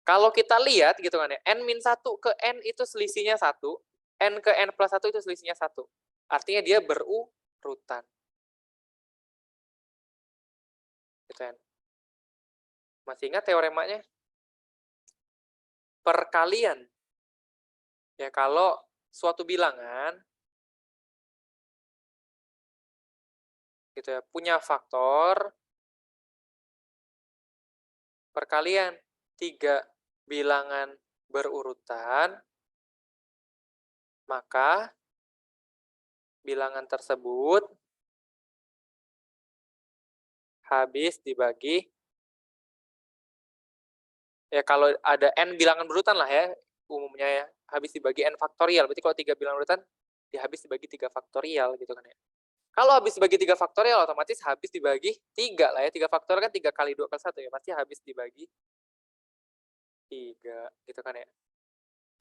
Kalau kita lihat gitu kan ya, N min 1 ke N itu selisihnya 1, N ke N plus 1 itu selisihnya 1. Artinya dia berurutan. Gitu kan. Masih ingat teoremanya? Perkalian. Ya, kalau suatu bilangan gitu ya, punya faktor perkalian 3 bilangan berurutan, maka bilangan tersebut habis dibagi, ya kalau ada N bilangan berurutan lah ya, umumnya ya, habis dibagi N faktorial. Berarti kalau 3 bilangan berurutan, ya habis dibagi 3 faktorial gitu kan ya. Kalau habis dibagi 3 faktorial, otomatis habis dibagi 3 lah ya. 3 faktorial kan 3 kali 2 kali 1 ya. Pasti habis dibagi 3 gitu kan ya.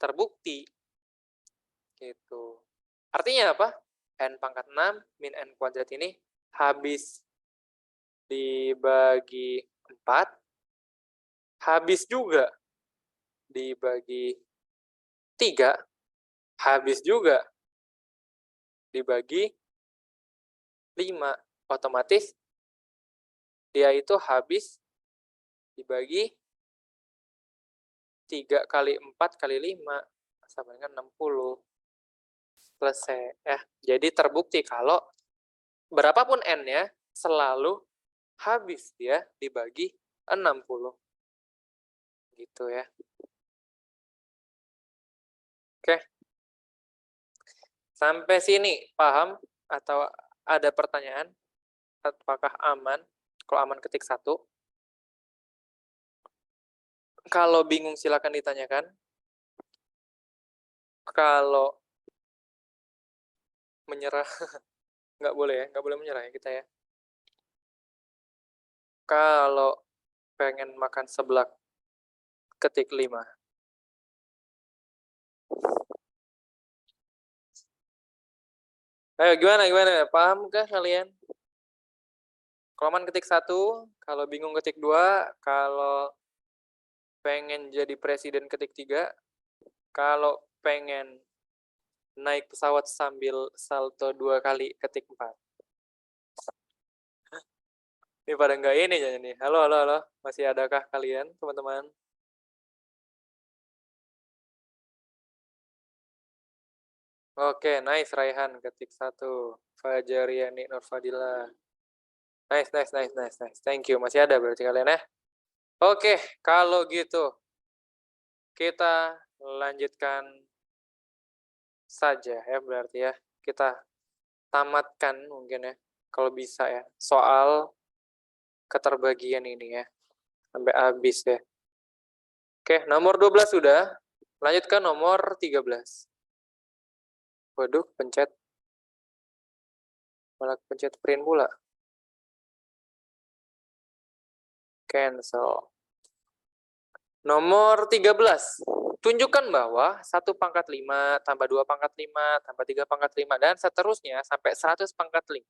Terbukti. Gitu. Artinya apa? N pangkat 6 min N kuadrat ini habis dibagi 4, habis juga dibagi 3, habis juga dibagi 5. Otomatis dia itu habis dibagi 3 kali 4 kali 5 sama dengan 60. Selesai ya. Jadi terbukti kalau berapapun N-nya selalu habis dia dibagi 60. Gitu ya. Oke. Sampai sini paham atau ada pertanyaan? Apakah aman? Kalau aman ketik 1. Kalau bingung silakan ditanyakan. Kalau menyerah nggak boleh ya, nggak boleh menyerah ya kita ya. Kalau pengen makan seblak ketik 5. Ayo gimana? Paham kah kalian? Kalau aman ketik 1, kalau bingung ketik 2, kalau pengen jadi presiden ketik 3, kalau pengen naik pesawat sambil salto 2 kali ketik 4. Ini pada nggak ini ya nih. Halo. Masih adakah kalian, teman-teman? Oke, nice Raihan ketik 1. Fajariani Nurfadila. Nice. Thank you. Masih ada berarti kalian ya. Oke, kalau gitu kita lanjutkan saja ya berarti ya. Kita tamatkan mungkin ya kalau bisa ya soal keterbagian ini ya sampai habis ya. Oke, nomor 12 sudah. Lanjut ke nomor 13. Waduh, malah pencet print pula. Cancel. Nomor 13. Tunjukkan bahwa 1 pangkat 5 tambah 2 pangkat 5 tambah 3 pangkat 5 dan seterusnya sampai 100 pangkat 5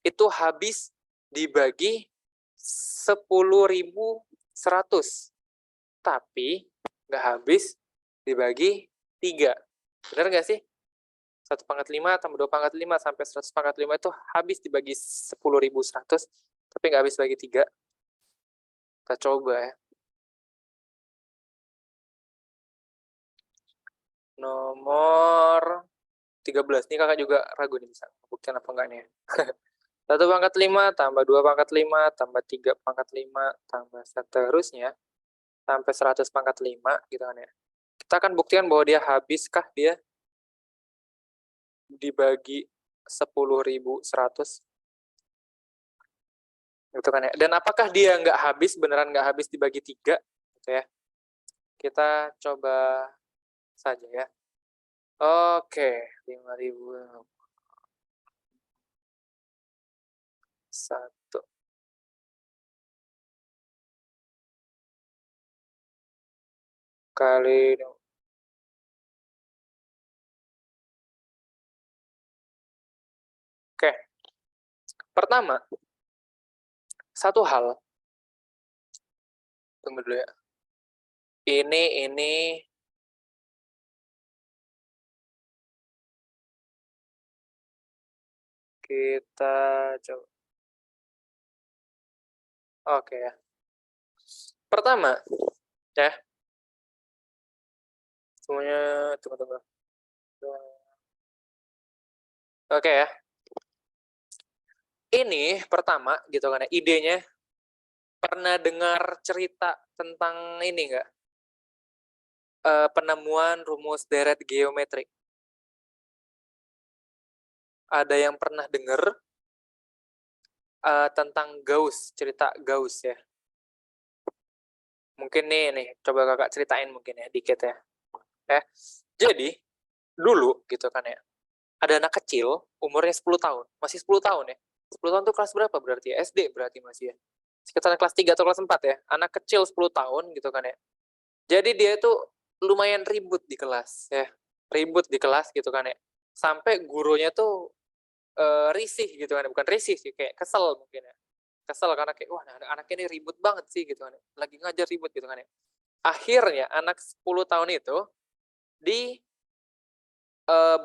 itu habis dibagi 10.100. Tapi nggak habis dibagi 3. Benar nggak sih? 1 pangkat 5 tambah 2 pangkat 5 sampai 100 pangkat 5 itu habis dibagi 10.100, tapi nggak habis bagi 3. Kita coba ya. Nomor 13. Ini kakak juga ragu nih bisa buktian apa enggak nih. 1 pangkat 5 tambah 2 pangkat 5 tambah 3 pangkat 5 tambah seterusnya sampai 100 pangkat 5 gitu kan ya. Kita akan buktikan bahwa dia habiskah dia dibagi 10.100 gitu kan ya. Dan apakah dia nggak habis, beneran nggak habis dibagi 3 gitu ya. Kita coba saja ya. Oke, 5.000 1 kali. Oke, pertama, satu hal, tunggu dulu ya. Ini kita coba. Oke ya. Pertama, ya, semuanya tunggu. Oke ya. Ini pertama gitu kan ya, idenya pernah dengar cerita tentang ini nggak? Penemuan rumus deret geometrik. Ada yang pernah dengar tentang Gauss, cerita Gauss ya? Mungkin nih, coba kakak ceritain mungkin ya, dikit ya. Jadi, dulu gitu kan ya, ada anak kecil, umurnya 10 tahun, masih 10 tahun ya. 10 tahun tuh kelas berapa berarti ya? SD berarti masih ya? Sekitar kelas 3 atau kelas 4 ya? Anak kecil 10 tahun gitu kan ya. Jadi dia itu lumayan ribut di kelas ya. Ribut di kelas gitu kan ya. Sampai gurunya tuh risih gitu kan, bukan risih sih, kayak kesel mungkin ya. Kesel karena kayak, wah anak ini ribut banget sih gitu kan ya. Lagi ngajar ribut gitu kan ya. Akhirnya anak 10 tahun itu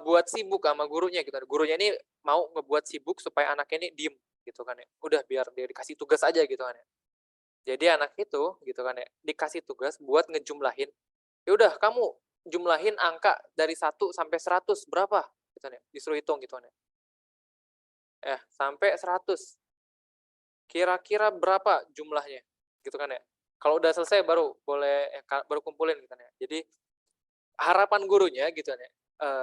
buat sibuk sama gurunya gitu. Gurunya ini mau ngebuat sibuk supaya anaknya ini diem gitu kan ya. Udah biar dia dikasih tugas aja gitu kan ya. Jadi anak itu gitu kan ya, dikasih tugas buat ngejumlahin. Ya udah kamu jumlahin angka dari 1 sampai 100 berapa gitu kan ya. Disuruh hitung gitu kan ya. Sampai 100. Kira-kira berapa jumlahnya? Gitu kan ya. Kalau udah selesai baru boleh baru kumpulin gitu kan ya. Jadi harapan gurunya gitu kan ya,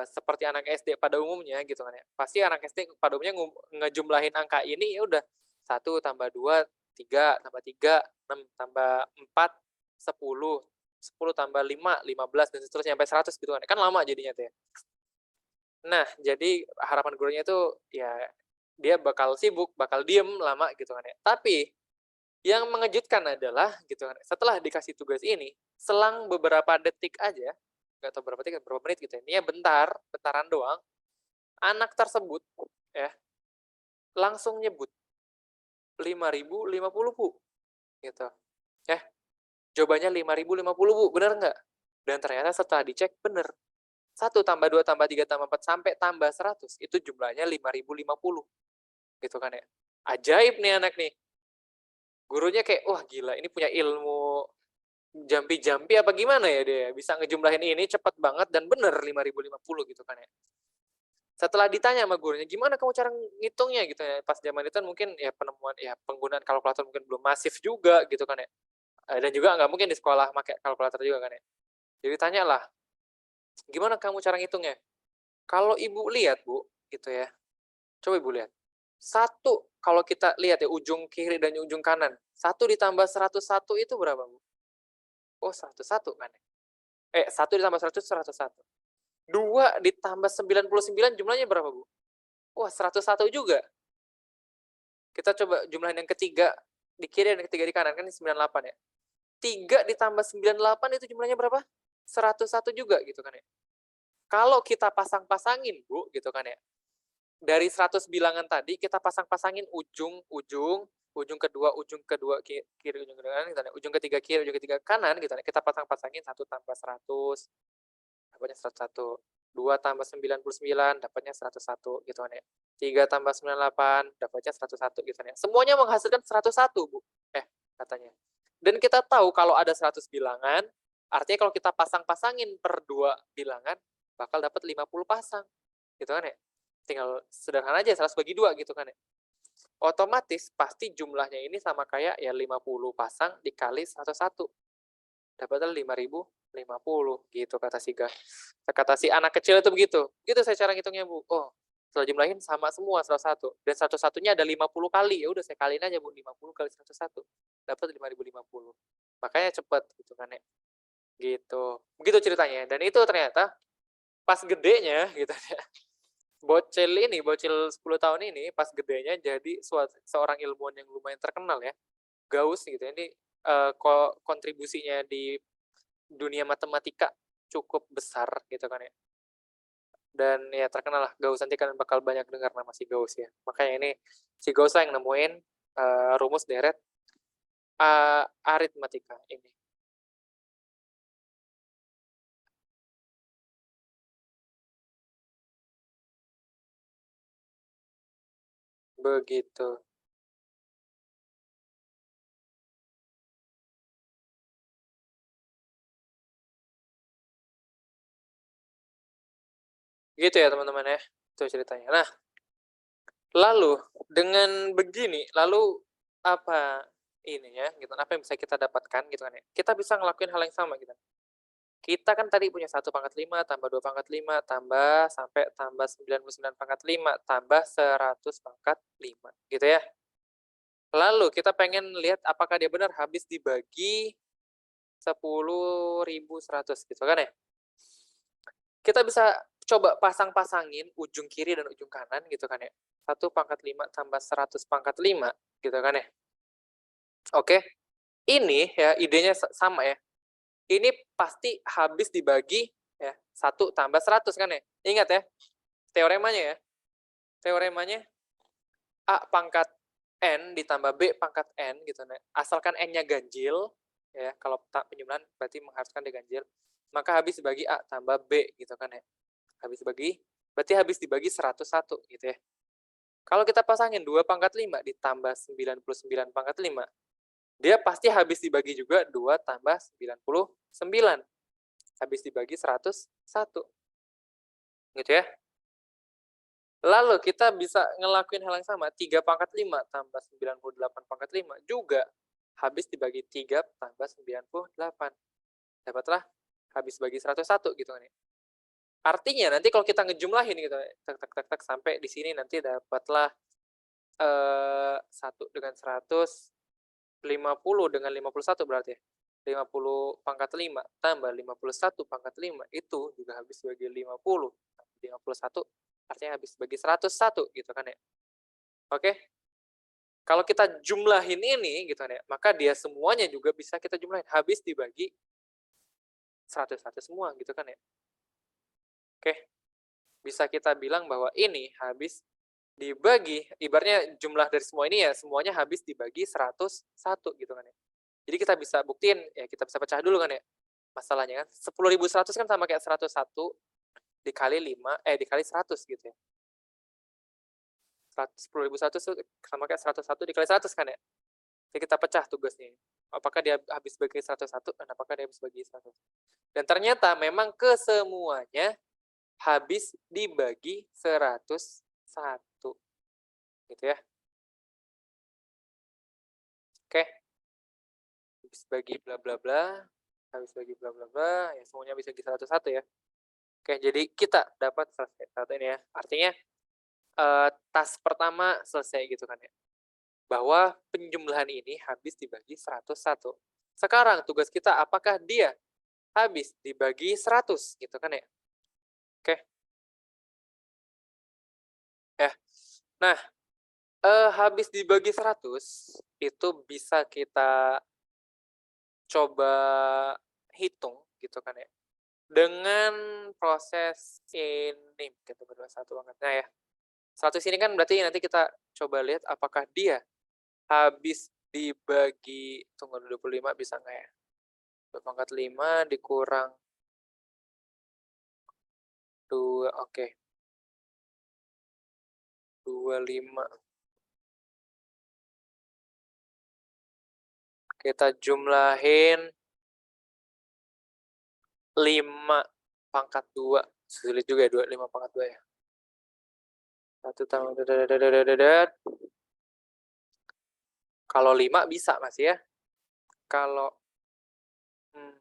seperti anak SD pada umumnya gitu kan ya, pasti anak SD pada umumnya ngejumlahin angka ini ya udah 1 tambah 2 3 tambah 3 6 tambah 4 10 10 tambah 5 15 dan seterusnya sampai 100 gitu kan. Kan lama jadinya tuh ya. Nah, jadi harapan gurunya itu ya dia bakal sibuk, bakal diem lama gitu kan ya. Tapi yang mengejutkan adalah gitu kan, setelah dikasih tugas ini, selang beberapa detik aja, nggak tahu berapa detik, berapa menit gitu ya, ini ya bentaran doang, anak tersebut ya langsung nyebut 5.050 Bu, gitu. Eh, jawabannya 5.050 Bu, bener nggak? Dan ternyata setelah dicek bener. 1 tambah 2 tambah 3 tambah 4 sampai tambah 100 itu jumlahnya 5.050 gitu kan ya. Ajaib nih anak nih. Gurunya kayak, wah gila ini punya ilmu jampi-jampi apa gimana ya dia, bisa ngejumlahin ini cepet banget dan bener 5.050 gitu kan ya. Setelah ditanya sama gurunya, "Gimana kamu cara ngitungnya?" gitu ya. Pas zaman itu kan mungkin ya penemuan ya penggunaan kalkulator mungkin belum masif juga gitu kan ya. Dan juga nggak mungkin di sekolah pakai kalkulator juga kan ya. Jadi tanyalah, "Gimana kamu cara ngitungnya?" Kalau Ibu lihat, Bu, gitu ya. Coba Ibu lihat. Satu kalau kita lihat ya ujung kiri dan ujung kanan, 1 ditambah 101 itu berapa, Bu? Oh 101 kan ya? 1 ditambah 100 101. 2 ditambah 99 jumlahnya berapa, Bu? Wah, 101 juga. Kita coba jumlahin yang ketiga di kiri dan ketiga di kanan, kan 98 ya. 3 ditambah 98 itu jumlahnya berapa? 101 juga gitu kan ya. Kalau kita pasang-pasangin, Bu, gitu kan ya. Dari 100 bilangan tadi kita pasang-pasangin ujung kedua kiri, ujung kanan gitu ya. Ujung ketiga kiri, ujung ketiga kanan gitu ya. Kita pasang-pasangin 1 tambah 100 dapatnya 101. 2 tambah 99 dapatnya 101 gitu kan ya. 3 tambah 98 dapatnya 101 gitu kan ya. Semuanya menghasilkan 101, Bu. Katanya. Dan kita tahu kalau ada 100 bilangan, artinya kalau kita pasang-pasangin per 2 bilangan, bakal dapat 50 pasang, gitu kan ya. Tinggal sederhana aja 100 bagi 2 gitu kan ya. Otomatis pasti jumlahnya ini sama kayak ya 50 pasang dikali 101. Dapatnya 5.050 gitu kata si anak kecil itu begitu. Gitu saya cara ngitungnya, Bu. Oh, setelah jumlahin sama semua 101 dan 101-nya ada 50 kali. Ya udah saya kaliin aja, Bu, 50 kali 101. Dapat 5.050. Makanya cepet gitu kan ya. Gitu. Begitu ceritanya dan itu ternyata pas gedenya gitu ya. Bocil 10 tahun ini pas gedenya jadi seorang ilmuwan yang lumayan terkenal ya. Gauss gitu ya. Ini kontribusinya di dunia matematika cukup besar gitu kan ya. Dan ya terkenal lah Gauss, nanti kan bakal banyak dengar nama si Gauss ya. Makanya ini si Gauss lah yang nemuin rumus deret aritmatika ini. Begitu. Gitu ya teman-teman ya. Itu ceritanya. Nah, lalu dengan begini, lalu apa ini ya gitu, apa yang bisa kita dapatkan gitu kan ya. Kita bisa ngelakuin hal yang sama gitu. Kita kan tadi punya 1/5 tambah 2/5 tambah sampai tambah 99/5 tambah 100/5 gitu ya. Lalu kita pengen lihat apakah dia benar habis dibagi 10.100 gitu kan ya. Kita bisa coba pasang-pasangin ujung kiri dan ujung kanan gitu kan ya. 1/5 tambah 100/5 gitu kan ya. Oke, ini ya idenya sama ya. Ini pasti habis dibagi ya 1 tambah 100 kan ya. Ingat ya, teoremanya ya. Teoremanya A pangkat N ditambah B pangkat N gitu nah. Asalkan N-nya ganjil, ya kalau penjumlahan berarti mengharuskan diganjil, maka habis dibagi A tambah B gitu kan ya. Berarti habis dibagi 101 gitu ya. Kalau kita pasangin 2/5 ditambah 99/5, dia pasti habis dibagi juga 2 tambah 99. Habis dibagi 101. Gitu ya. Lalu kita bisa ngelakuin hal yang sama, 3/5 tambah 98/5 juga habis dibagi 3 tambah 98. Dapatlah habis bagi 101 gitu kan ya. Artinya nanti kalau kita ngejumlahin gitu, tek tek tek tek sampai di sini nanti dapatlah 1 dengan 100, 50 dengan 51 berarti ya. 50/5 tambah 51/5 itu juga habis bagi 50, 51 artinya habis bagi 101 gitu kan ya. Oke, kalau kita jumlahin ini gitu kan ya, maka dia semuanya juga bisa kita jumlahin, habis dibagi 101 semua gitu kan ya. Oke, bisa kita bilang bahwa ini habis dibagi, ibaratnya jumlah dari semua ini ya semuanya habis dibagi 101 gitu kan ya. Jadi kita bisa buktiin, ya kita bisa pecah dulu kan ya masalahnya kan. 10.100 kan sama kayak 101 dikali 5, dikali 100 gitu ya. 10.100 tuh sama kayak 101 dikali 100 kan ya. Jadi kita pecah tugasnya. Apakah dia habis bagi 101 dan apakah dia habis bagi 100. Dan ternyata memang kesemuanya habis dibagi 101. Gitu ya. Oke. Habis bagi bla bla bla, habis bagi bla bla bla, ya semuanya bisa bagi 101 ya. Oke, jadi kita dapat selesai satu ini ya. Artinya tas pertama selesai gitu kan ya. Bahwa penjumlahan ini habis dibagi 101. Sekarang tugas kita apakah dia habis dibagi 100 gitu kan ya. Oke. Ya. Nah, habis dibagi 100 itu bisa kita coba hitung gitu kan ya. Dengan proses ini kita berdua satu banget. Nah ya, 100 ini kan berarti nanti kita coba lihat apakah dia habis dibagi tunggu 25 bisa nggak ya? 2/5 dikurang 2, oke. 25. Kita jumlahin 5 pangkat 2. Sulit juga ya 5 pangkat 2 ya. 1 tambah kalau 5 bisa masih ya. Kalau hmm,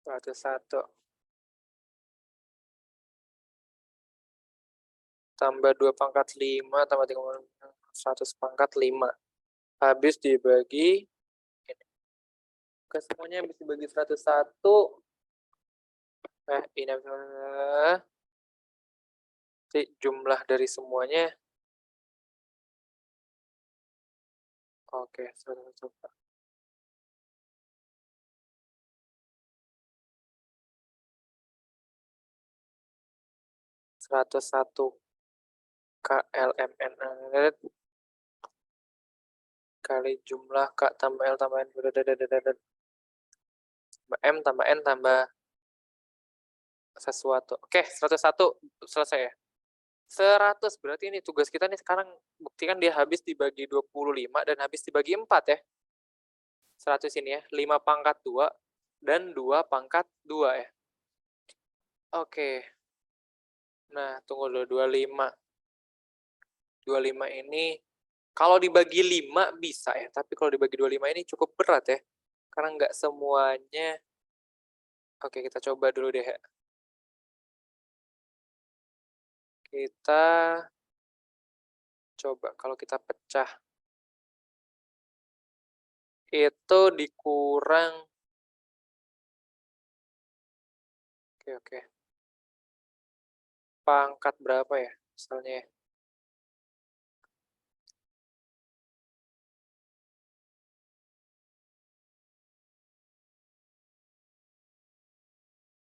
101 tambah 2 pangkat 5 tambah 3 100 pangkat 5. Habis dibagi ini. Ke semuanya habis dibagi 101. Ini jumlah dari semuanya. Oke, 101. 101 KLMN kali jumlah K tambah L tambah N M tambah N tambah sesuatu. Oke, 101 selesai ya. 100 berarti ini tugas kita nih sekarang buktikan dia habis dibagi 25 dan habis dibagi 4 ya. 100 ini ya, 5 pangkat 2 dan 2 pangkat 2 ya. Oke. Nah, tunggu dulu 25. 25 ini kalau dibagi 5 bisa ya, tapi kalau dibagi 25 ini cukup berat ya. Karena nggak semuanya. Oke, kita coba dulu deh ya. Kita coba kalau kita pecah itu dikurang. Oke. Pangkat berapa ya misalnya ya?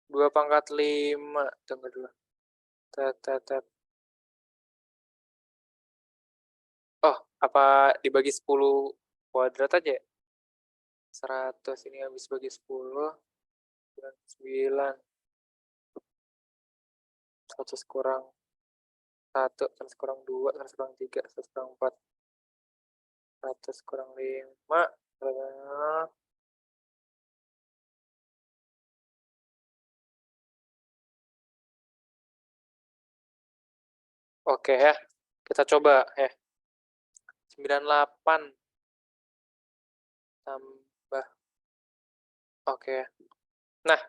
2 pangkat 5. Tunggu dulu. Oh, apa dibagi 10 kuadrat aja ya? 100 ini habis bagi 10, 9, 100 kurang 1, 100 kurang 2, 100 kurang 3, 100 kurang 4, 100 kurang 5, oke ya, kita coba ya. 98 tambah, oke. Nah,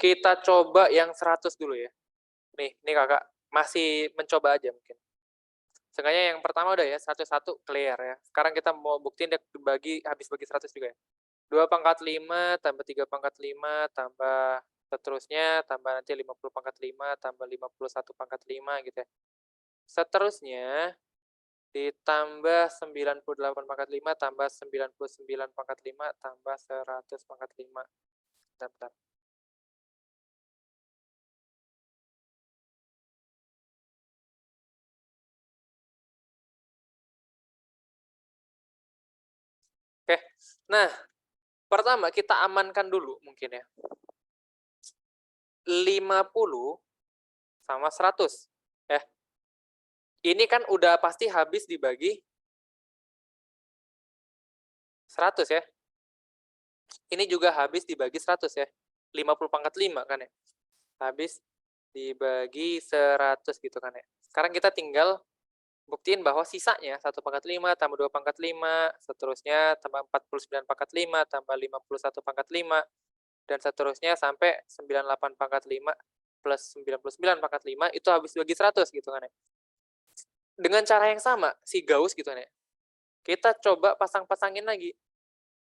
kita coba yang 100 dulu ya. Nih Kakak, masih mencoba aja mungkin. Seenggaknya yang pertama udah ya, 101 clear ya. Sekarang kita mau buktiin dia habis bagi 100 juga ya. 2 pangkat 5 tambah 3 pangkat 5 tambah seterusnya, tambah nanti 50 pangkat 5 tambah 51 pangkat 5 gitu ya. Seterusnya ditambah 98 pangkat 5 tambah 99 pangkat 5 tambah 100 pangkat 5. Bentar. Oke. Nah, pertama kita amankan dulu mungkin ya. 50 sama 100 ya. Ini kan udah pasti habis dibagi 100 ya. Ini juga habis dibagi 100 ya. 50 pangkat 5 kan ya. Habis dibagi 100 gitu kan ya. Sekarang kita tinggal buktiin bahwa sisanya 1 pangkat 5 tambah 2 pangkat 5, seterusnya tambah 49 pangkat 5 tambah 51 pangkat 5, dan seterusnya sampai 98 pangkat 5 plus 99 pangkat 5 itu habis bagi 100 gitu kan ya. Dengan cara yang sama, si Gauss gitu kan ya. Kita coba pasang-pasangin lagi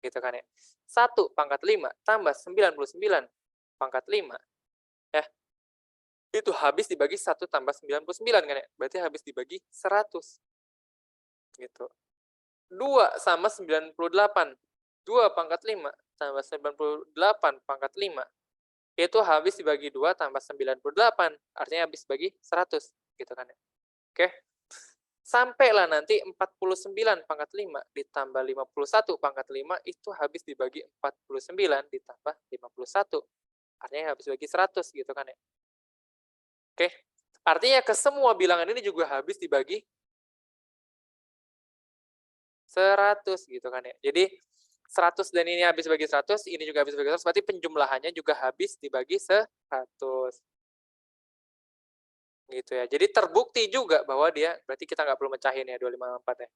gitu kan ya. 1 pangkat 5 tambah 99 pangkat 5 ya. Itu habis dibagi 1 tambah 99 kan ya. Berarti habis dibagi 100. Gitu. 2 sama 98. 2 pangkat 5 tambah 98 pangkat 5. Itu habis dibagi 2 tambah 98. Artinya habis bagi 100. Gitu kan ya. Oke. Sampailah nanti 49 pangkat 5 ditambah 51 pangkat 5 itu habis dibagi 49 ditambah 51. Artinya habis bagi 100 gitu kan ya. Oke. Artinya ke semua bilangan ini juga habis dibagi 100 gitu kan ya. Jadi 100 dan ini habis bagi 100, ini juga habis bagi 100, berarti penjumlahannya juga habis dibagi 100. Gitu ya. Jadi terbukti juga bahwa dia berarti kita nggak perlu mecahin ya 254 ya.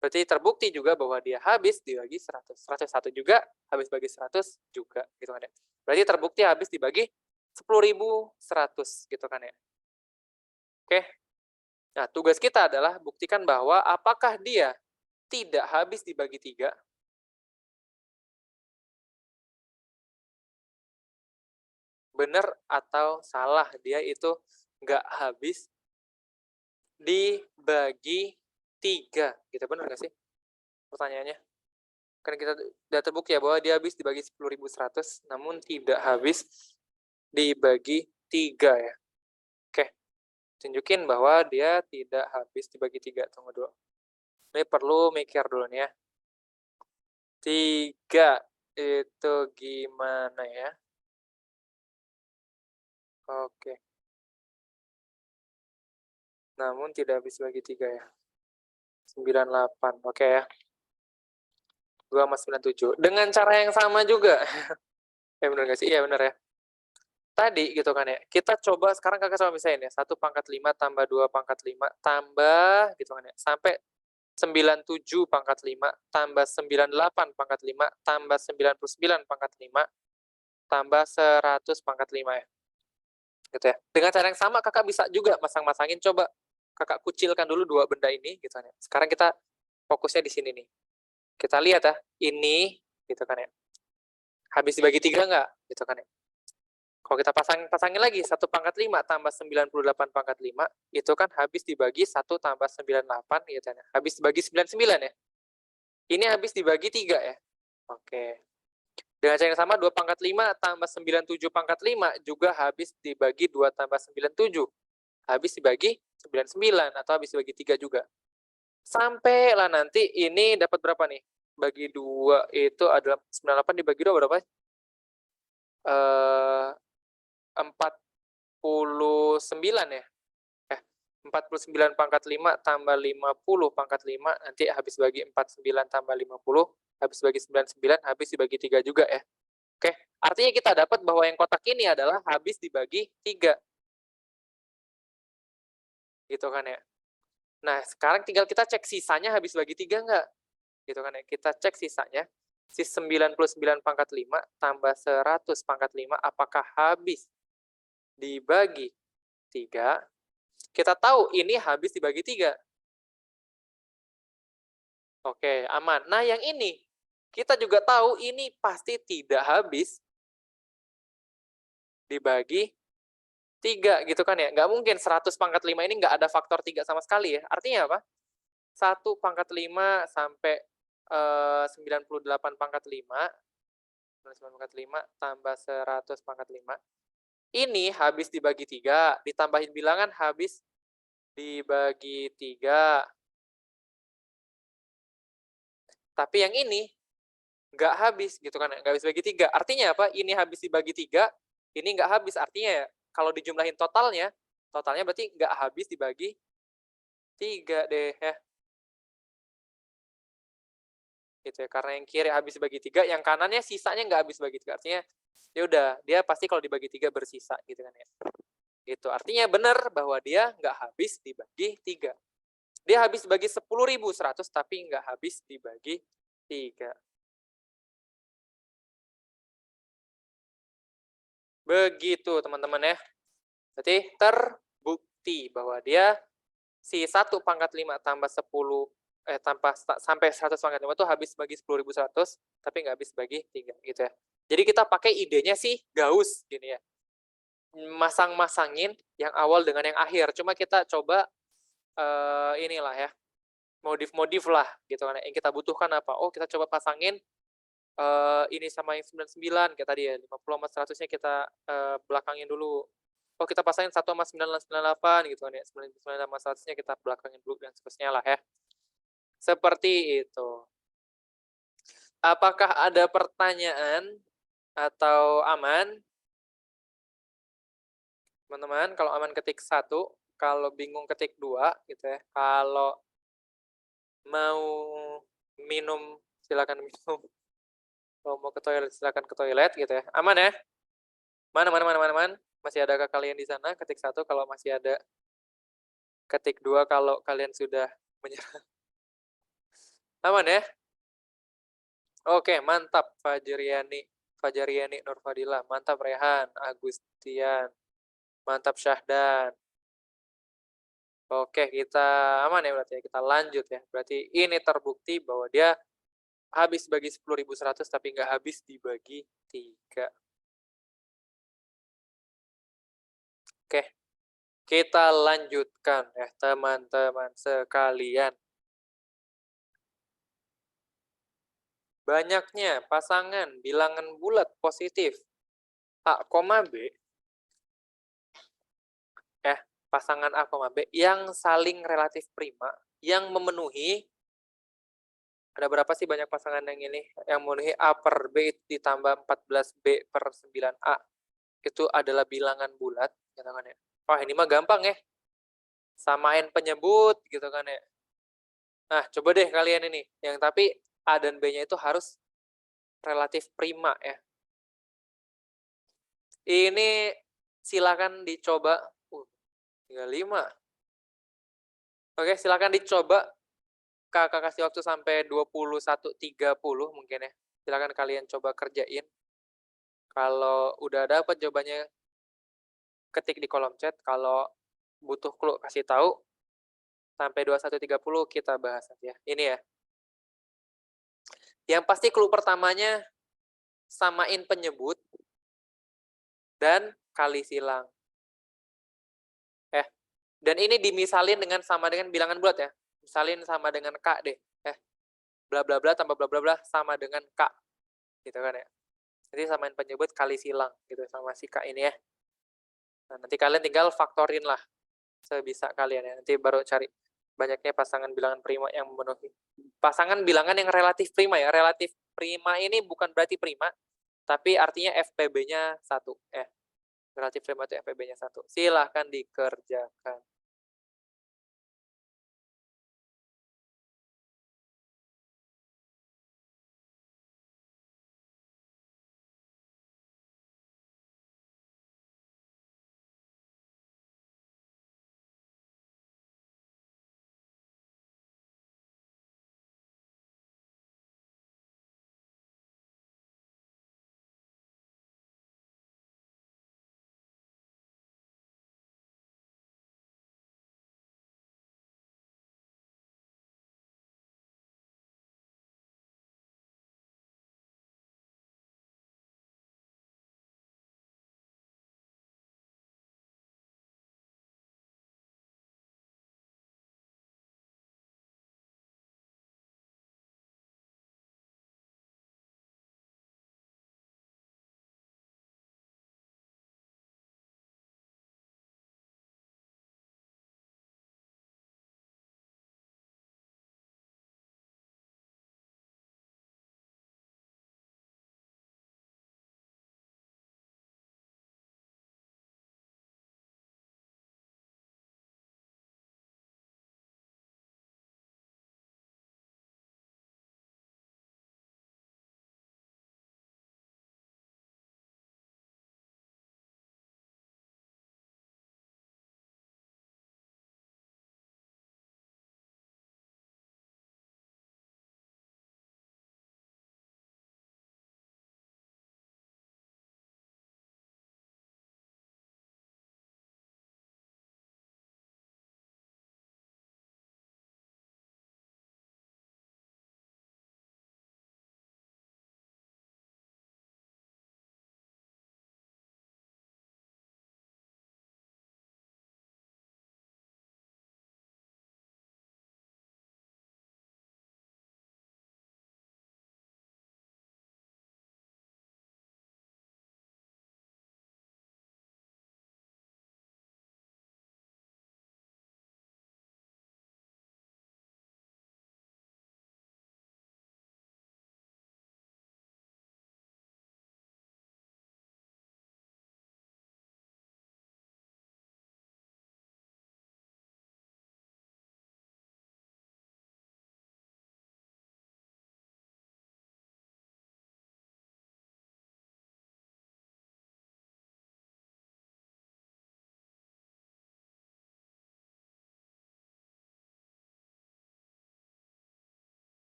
Berarti terbukti juga bahwa dia habis dibagi 100. 101 juga habis bagi 100 juga gitu kan ya. Berarti terbukti habis dibagi 10.100 gitu kan ya. Oke. Nah, tugas kita adalah buktikan bahwa apakah dia tidak habis dibagi 3, benar atau salah dia itu nggak habis dibagi 3 gitu, benar nggak sih pertanyaannya? Kan kita udah terbukti ya bahwa dia habis dibagi 10.100 namun tidak habis dibagi 3 ya. Oke, tunjukin bahwa dia tidak habis dibagi 3. Tunggu dulu. Ini perlu mikir dulu nih ya. 3 itu gimana ya? Oke. Namun tidak habis bagi 3 ya. 98. Oke ya. 2 sama 97. Dengan cara yang sama juga. Ya benar nggak sih? Iya benar ya. Tadi gitu kan ya, kita coba sekarang Kakak coba misahin ya, 1 × 5 tambah 2 × 5 tambah gitu kan ya, sampai 97 × 5 tambah 98 × 5 tambah 99 × 5 tambah 100 × 5 ya, gitu ya. Dengan cara yang sama Kakak bisa juga masang-masangin, coba Kakak kucilkan dulu dua benda ini gitu kan ya. Sekarang kita fokusnya di sini nih. Kita lihat ya, ini gitu kan ya, habis dibagi 3 nggak? Gitu kan ya. Kalau kita pasangin lagi 1 × 5 tambah 98 × 5 itu kan habis dibagi 1 tambah 98 gitu kan ya. Habis dibagi 99 ya. Ini habis dibagi 3 ya. Oke. Dengan cara yang sama 2 × 5 tambah 97 × 5 juga habis dibagi 2 tambah 97. Habis dibagi 99 atau habis dibagi 3 juga. Sampailah nanti ini dapat berapa nih? Bagi 2 itu adalah 98 dibagi 2 berapa? 49 ya? 49 × 5 tambah 50 × 5 nanti habis bagi 49 tambah 50, habis bagi 99, habis dibagi 3 juga ya. Oke, artinya kita dapat bahwa yang kotak ini adalah habis dibagi 3. Gitu kan ya. Nah, sekarang tinggal kita cek sisanya habis bagi 3 enggak? Gitu kan ya. Kita cek sisanya, si 99 × 5 tambah 100 × 5 apakah habis dibagi 3? Kita tahu ini habis dibagi 3. Oke, aman. Nah, yang ini, kita juga tahu ini pasti tidak habis dibagi 3, gitu kan ya. Nggak mungkin 100 × 5 ini nggak ada faktor 3 sama sekali ya. Artinya apa? 1 × 5 sampai 98 × 5, 99 × 5 tambah 100 × 5. Ini habis dibagi 3, ditambahin bilangan habis dibagi 3. Tapi yang ini nggak habis gitu kan, nggak habis bagi 3. Artinya apa? Ini habis dibagi 3, ini nggak habis. Artinya ya, kalau dijumlahin totalnya berarti nggak habis dibagi 3 deh ya. Gitu ya, karena yang kiri habis dibagi 3, yang kanannya sisanya nggak habis bagi 3. Artinya, ya udah, dia pasti kalau dibagi 3 bersisa gitu kan ya. Gitu, artinya benar bahwa dia nggak habis dibagi 3. Dia habis dibagi 10.100 tapi nggak habis dibagi 3. Begitu teman-teman ya. Berarti terbukti bahwa dia si 1 × 5 tambah 10 tambah sampai 100 × 5 itu habis bagi 10.100 tapi nggak habis bagi 3 gitu ya. Jadi kita pakai idenya sih Gauss gini ya. Masang-masangin yang awal dengan yang akhir. Cuma kita coba inilah ya, modif-modif lah gitu kan. Yang kita butuhkan apa? Oh, kita coba pasangin ini sama yang 99 kayak tadi ya, 50 sama 100-nya kita belakangin dulu. Oh, kita pasangin 1 sama 98 gitu kan ya, 99 sama 100-nya kita belakangin dulu dan seterusnya lah ya. Seperti itu. Apakah ada pertanyaan atau aman? Teman-teman, kalau aman ketik 1, kalau bingung ketik 2 gitu ya. Kalau mau minum, silakan minum. Kalau mau ke toilet, silakan ke toilet gitu ya. Aman ya? Mana mana mana mana mana? Masih adakah kalian di sana? Ketik 1 kalau masih ada. Ketik 2 kalau kalian sudah menyerah. Aman ya? Oke, mantap Fajriani. Fajriani Nurfadila. Mantap Rehan, Agustian. Mantap Syahdan. Oke, kita aman ya berarti ya. Kita lanjut ya. Berarti ini terbukti bahwa dia habis bagi 10.100 tapi nggak habis dibagi 3. Oke, kita lanjutkan ya teman-teman sekalian. Banyaknya pasangan bilangan bulat positif A, B pasangan A, B yang saling relatif prima yang memenuhi ada berapa sih banyak pasangan yang ini yang memenuhi A per B ditambah 14B per 9A itu adalah bilangan bulat gitu kan ya. Wah, ini mah gampang ya. Samain penyebut gitu kan ya. Nah, coba deh kalian ini yang tapi A dan B-nya itu harus relatif prima ya. Ini silakan dicoba 35. Oke, silakan dicoba. Kakak kasih waktu sampai 21.30 mungkin ya. Silakan kalian coba kerjain. Kalau udah dapat jawabannya, ketik di kolom chat. Kalau butuh clue, kasih tahu. Sampai 21.30 kita bahas nanti ya. Ini ya. Yang pasti clue pertamanya, samain penyebut dan kali silang. Dan ini dimisalin dengan sama dengan bilangan bulat ya. Misalin sama dengan K deh. Bla bla bla tambah bla bla bla sama dengan K. Gitu kan ya. Jadi samain penyebut kali silang gitu sama si K ini ya. Nah, nanti kalian tinggal faktorin lah sebisa kalian ya. Nanti baru cari banyaknya pasangan bilangan prima yang memenuhi. Pasangan bilangan yang relatif prima ya. Relatif prima ini bukan berarti prima, tapi artinya FPB-nya 1. Relatif prima itu FPB-nya 1. Silahkan dikerjakan.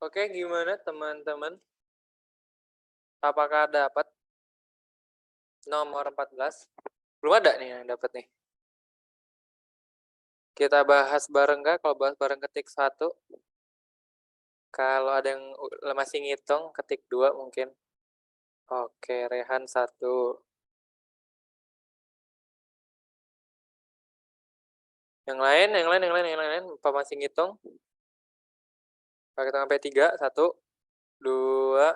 Oke, gimana teman-teman? Apakah dapat nomor 14? Belum ada nih yang dapat nih. Kita bahas bareng nggak? Kalau bahas bareng ketik 1. Kalau ada yang masih ngitung, ketik 2 mungkin. Oke, Rehan 1. Yang lain, apa masih ngitung? Pakai hitung sampai 3, 1, 2,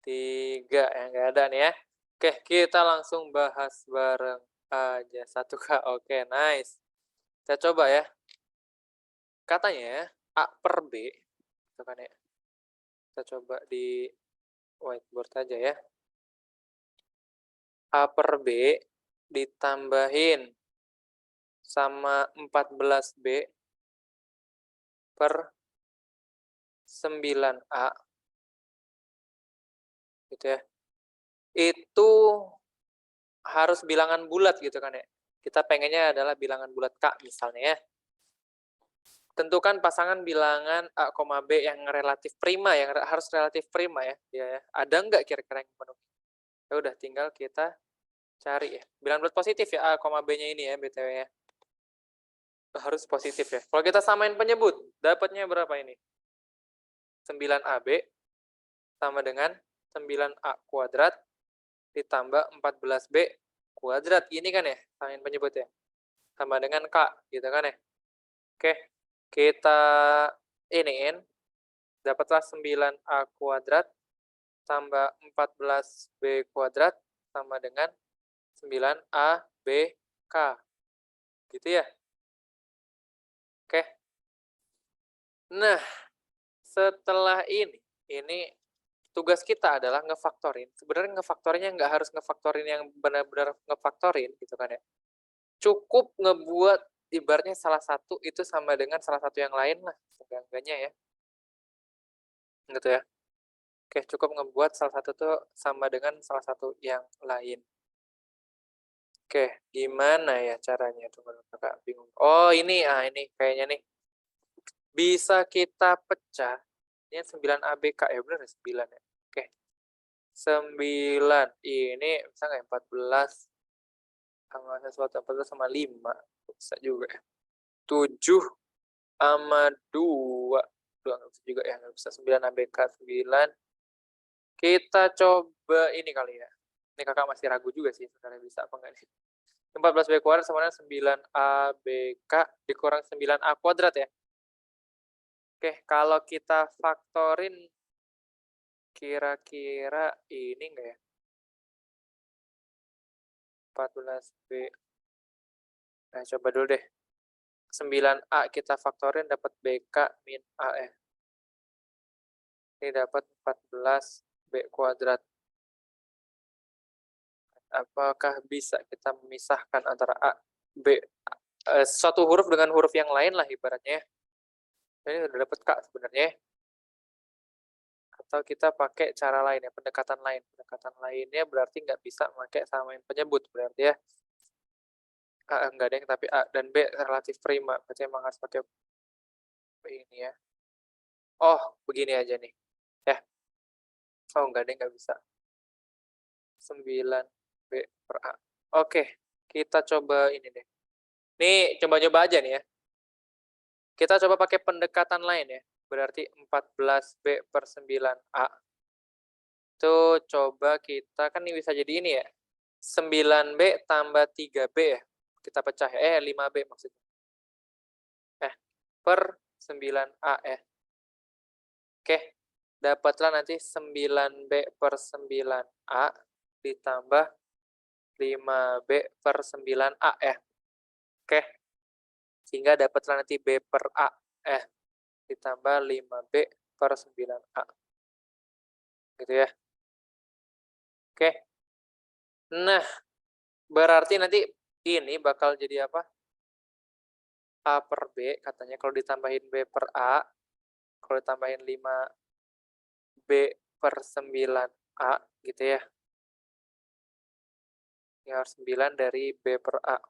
3. Ya, nggak ada nih ya. Oke, kita langsung bahas bareng aja. 1K, oke, nice. Kita coba ya. Katanya A per B, itu kan ya. Kita coba di whiteboard aja ya. A per B ditambahin sama 14B per 9A, gitu ya. Itu harus bilangan bulat gitu kan ya. Kita pengennya adalah bilangan bulat K misalnya ya. Tentukan pasangan bilangan A, B yang relatif prima, yang harus relatif prima ya. Ya. Ada nggak kira-kira yang penuh? Ya udah, tinggal kita cari ya. Bilangan bulat positif ya, A, B-nya ini ya, BTW ya. Harus positif ya. Kalau kita samain penyebut, dapatnya berapa ini? 9AB sama dengan 9A kuadrat ditambah 14B kuadrat. Ini kan ya, samain penyebut ya. Tambah dengan K, gitu kan ya. Oke, kita iniin. Dapatlah 9A kuadrat tambah 14B kuadrat sama dengan 9ABK. Gitu ya. Oke. Nah, setelah ini tugas kita adalah ngefaktorin. Sebenarnya ngefaktorinnya nggak harus ngefaktorin yang benar-benar ngefaktorin gitu kan ya. Cukup ngebuat ibaratnya salah satu itu sama dengan salah satu yang lain lah, seenggak-enggaknya ya. Gitu ya. Oke, cukup ngebuat salah satu tuh sama dengan salah satu yang lain. Oke, gimana ya caranya tuh kalau Kakak bingung? Oh, ini ini kayaknya nih. Bisa kita pecah. Ini 9 ABK ya, benar ya 9 ya? Oke. 9 ini bisa nggak ya 14 sama sesuatu 14 sama 5 bisa juga ya. 7 sama 2 nggak bisa juga ya, nggak bisa 9 ABK 9. Kita coba ini kali ya. Ini Kakak masih ragu juga sih sebenarnya bisa apa enggak nih. 14B kuadrat sama dengan 9ABK dikurang 9A kuadrat ya. Oke, kalau kita faktorin kira-kira ini enggak ya? 14B. Nah, coba dulu deh. 9A kita faktorin dapat BK min A ya. Ini dapat 14B kuadrat. Apakah bisa kita memisahkan antara A, B, suatu huruf dengan huruf yang lain lah ibaratnya. Ini udah dapat K sebenarnya. Atau kita pakai cara lain ya, pendekatan lain. Pendekatan lainnya berarti nggak bisa pakai samain penyebut berarti ya. A enggak ada yang tapi A dan B relatif prima. Berarti emang harus pakai ini ya. Oh, begini aja nih. Ya. Oh, enggak ada yang nggak bisa. 9B per A. Oke, kita coba ini deh. Nih, coba-coba aja nih ya. Kita coba pakai pendekatan lain ya. Berarti 14B per 9A. Itu coba kita, kan ini bisa jadi ini ya. 9B tambah 3B ya. Kita pecah ya. 5B maksudnya. Per 9A ya. Oke. Dapatlah nanti 9B per 9A ditambah 5B per 9A ya. Oke. Sehingga dapatlah nanti B per A ditambah 5B per 9A. Gitu ya. Oke. Nah, berarti nanti ini bakal jadi apa? A per B katanya kalau ditambahin B per A, kalau ditambahin 5B per 9A gitu ya. Ini harus 9 dari B per A.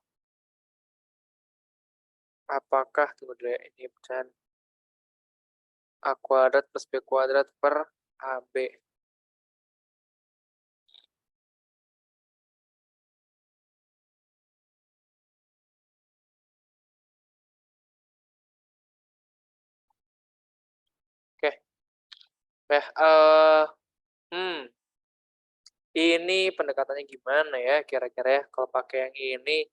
Apakah, tunggu dulu ya, ini pecahan A kuadrat plus B kuadrat per AB. Oke. Ini pendekatannya gimana ya kira-kira ya? Kalau pakai yang ini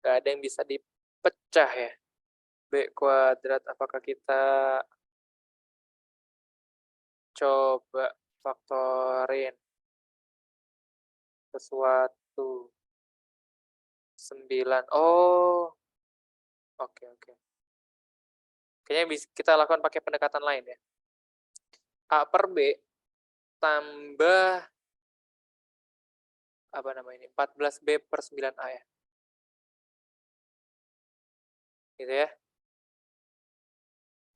nggak ada yang bisa dipecah ya. B kuadrat, apakah kita coba faktorin sesuatu 9. Oh, oke oke. Kayaknya bisa kita lakukan pakai pendekatan lain ya. A per B tambah apa namanya ini? 14B per 9A ya. Gitu ya.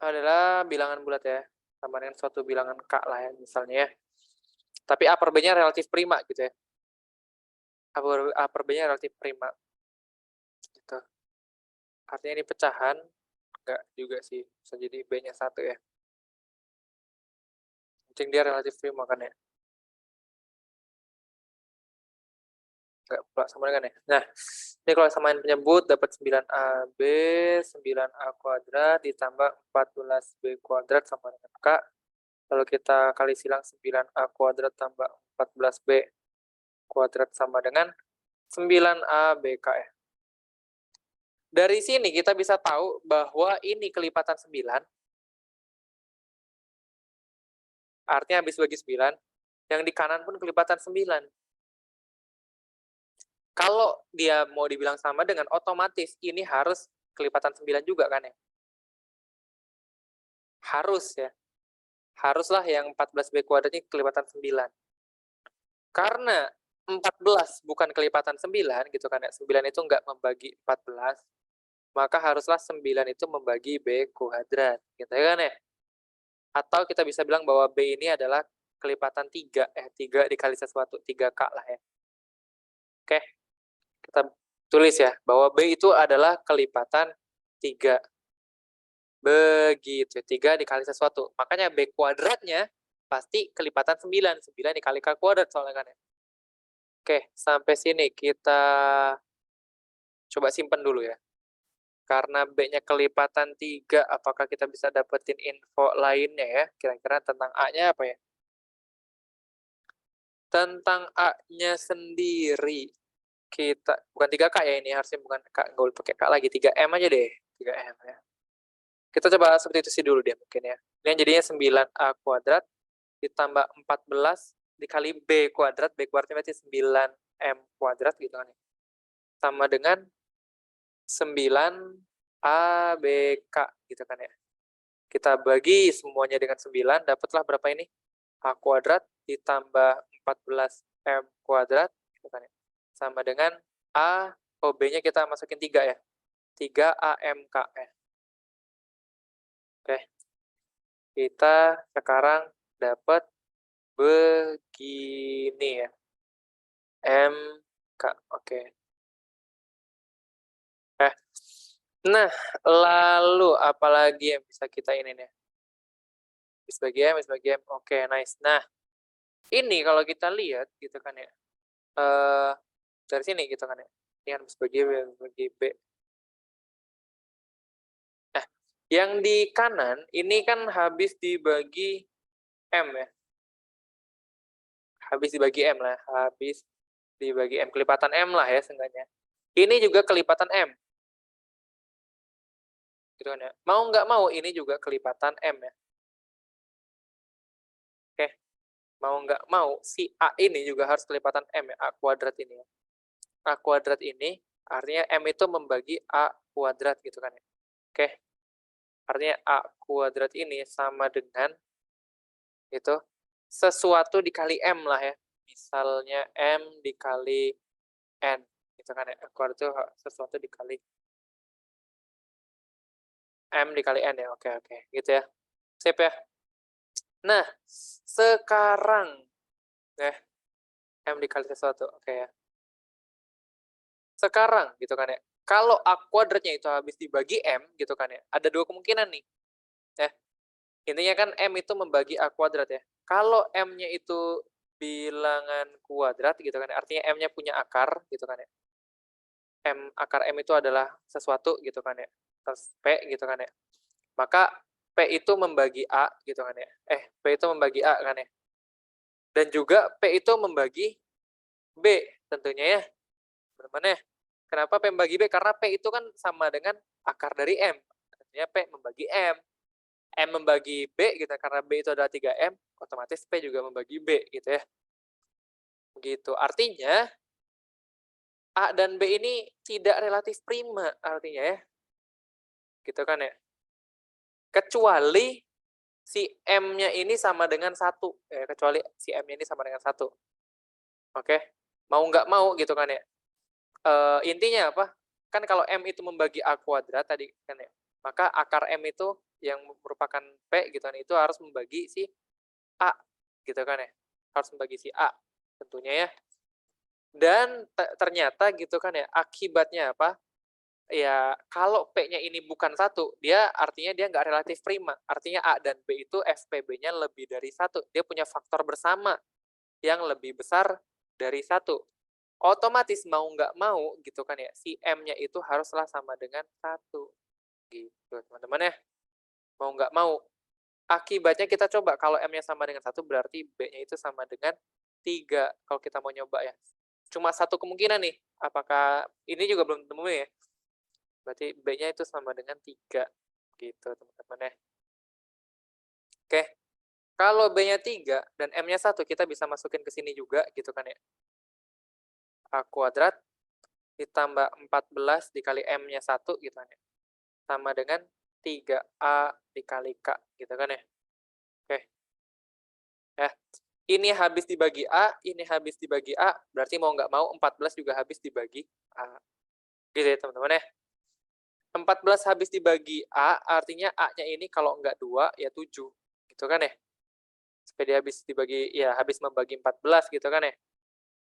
Adalah bilangan bulat ya. Sama dengan suatu bilangan K lah ya misalnya ya. Tapi A per B-nya relatif prima gitu ya. A per B-nya relatif prima. Gitu. Artinya ini pecahan. Enggak juga sih. Bisa jadi B-nya 1 ya. Penting dia relatif prima kan ya. Enggak pula sama dengan ya. Nah, ini kalau samain penyebut dapat 9AB, 9A kuadrat ditambah 14B kuadrat sama dengan K. Lalu kita kali silang 9A kuadrat tambah 14B kuadrat sama dengan 9ABK ya. Dari sini kita bisa tahu bahwa ini kelipatan 9. Artinya habis bagi 9. Yang di kanan pun kelipatan 9. Kalau dia mau dibilang sama dengan otomatis ini harus kelipatan 9 juga kan ya. Harus ya. Haruslah yang 14B kuadrat ini kelipatan 9. Karena 14 bukan kelipatan 9 gitu kan ya. 9 itu enggak membagi 14. Maka haruslah 9 itu membagi B kuadrat. Gitu kan ya. Atau kita bisa bilang bahwa B ini adalah kelipatan 3. 3 dikali sesuatu. 3K lah ya. Oke. Kita tulis ya. Bahwa B itu adalah kelipatan 3. Begitu. 3 dikali sesuatu. Makanya B kuadratnya pasti kelipatan 9. 9 dikali K kuadrat soalnya kan ya. Oke. Sampai sini kita coba simpen dulu ya. Karena B-nya kelipatan 3, apakah kita bisa dapetin info lainnya ya? Kira-kira tentang A-nya apa ya? Tentang A-nya sendiri, kita bukan 3K ya ini, harusnya bukan K, nggak boleh pakai K lagi, 3M aja deh, 3M ya. Kita coba substitusi dulu deh mungkin ya. Ini jadinya 9A kuadrat ditambah 14 dikali B kuadrat, B kuadratnya berarti 9M kuadrat gitu kan ya. Sama dengan 9ABK gitu kan ya. Kita bagi semuanya dengan 9, dapatlah berapa ini? A kuadrat ditambah 14M kuadrat, gitu kan ya. Sama dengan A, B-nya kita masukin 3 ya. 3AMK ya. Oke. Kita sekarang dapat begini ya. MK, oke. Nah, lalu apalagi yang bisa kita ini nih? Bis bagi M, oke, nice. Nah, ini kalau kita lihat gitu kan ya, dari sini gitu kan ya, ini kan bis bagi B. Nah, yang di kanan ini kan habis dibagi M ya. Habis dibagi M lah, habis dibagi M. Kelipatan M lah ya seenggaknya. Ini juga kelipatan M. Gitu kan ya. Mau nggak mau ini juga kelipatan M ya. Oke. Mau nggak mau si A ini juga harus kelipatan M ya, A kuadrat ini ya. A kuadrat ini artinya M itu membagi A kuadrat gitu kan ya. Oke. Artinya A kuadrat ini sama dengan itu sesuatu dikali M lah ya. Misalnya M dikali N gitu kan ya. A kuadrat itu sesuatu dikali M dikali N ya. Oke oke gitu ya. Sip ya. Nah, sekarang M dikali sesuatu. Oke ya. Sekarang gitu kan ya. Kalau A kuadratnya itu habis dibagi M gitu kan ya. Ada dua kemungkinan nih. Ya. Intinya kan M itu membagi A kuadrat ya. Kalau M-nya itu bilangan kuadrat gitu kan ya, artinya M-nya punya akar gitu kan ya. Akar M itu adalah sesuatu gitu kan ya. Terus P gitu kan ya. Maka P itu membagi A gitu kan ya. P itu membagi A kan ya. Dan juga P itu membagi B tentunya ya. Teman-teman ya. Kenapa P membagi B? Karena P itu kan sama dengan akar dari M. Artinya P membagi M. M membagi B gitu karena B itu adalah 3M, otomatis P juga membagi B gitu ya. Begitu. Artinya A dan B ini tidak relatif prima artinya ya. Gitu kan ya. Kecuali si M-nya ini sama dengan 1 ya, kecuali si M-nya ini sama dengan 1. Oke. Mau nggak mau gitu kan ya. Intinya apa? Kan kalau M itu membagi A kuadrat tadi kan ya. Maka akar M itu yang merupakan P gitu kan itu harus membagi si A gitu kan ya. Harus membagi si A tentunya ya. Dan ternyata gitu kan ya, akibatnya apa? Ya kalau P-nya ini bukan 1, dia artinya dia nggak relatif prima. Artinya A dan B itu FPB-nya lebih dari 1. Dia punya faktor bersama yang lebih besar dari 1. Otomatis mau nggak mau gitu kan ya, si M-nya itu haruslah sama dengan 1. Gitu teman-teman ya. Mau nggak mau. Akibatnya kita coba kalau M-nya sama dengan 1 berarti B-nya itu sama dengan 3 kalau kita mau nyoba ya. Cuma satu kemungkinan nih, apakah ini juga belum temu ya. Berarti B-nya itu sama dengan 3 gitu teman-teman ya. Oke, kalau B-nya 3 dan M-nya 1 kita bisa masukin ke sini juga gitu kan ya. A kuadrat ditambah 14 dikali M-nya 1 gitu kan ya. Sama dengan 3A dikali K gitu kan ya. Oke. Ya. Ini habis dibagi A, ini habis dibagi A, berarti mau nggak mau 14 juga habis dibagi A. Gitu ya teman-teman ya. 14 habis dibagi A, artinya A-nya ini kalau nggak 2, ya 7. Gitu kan ya. Supaya dia habis dibagi, ya habis membagi 14 gitu kan ya.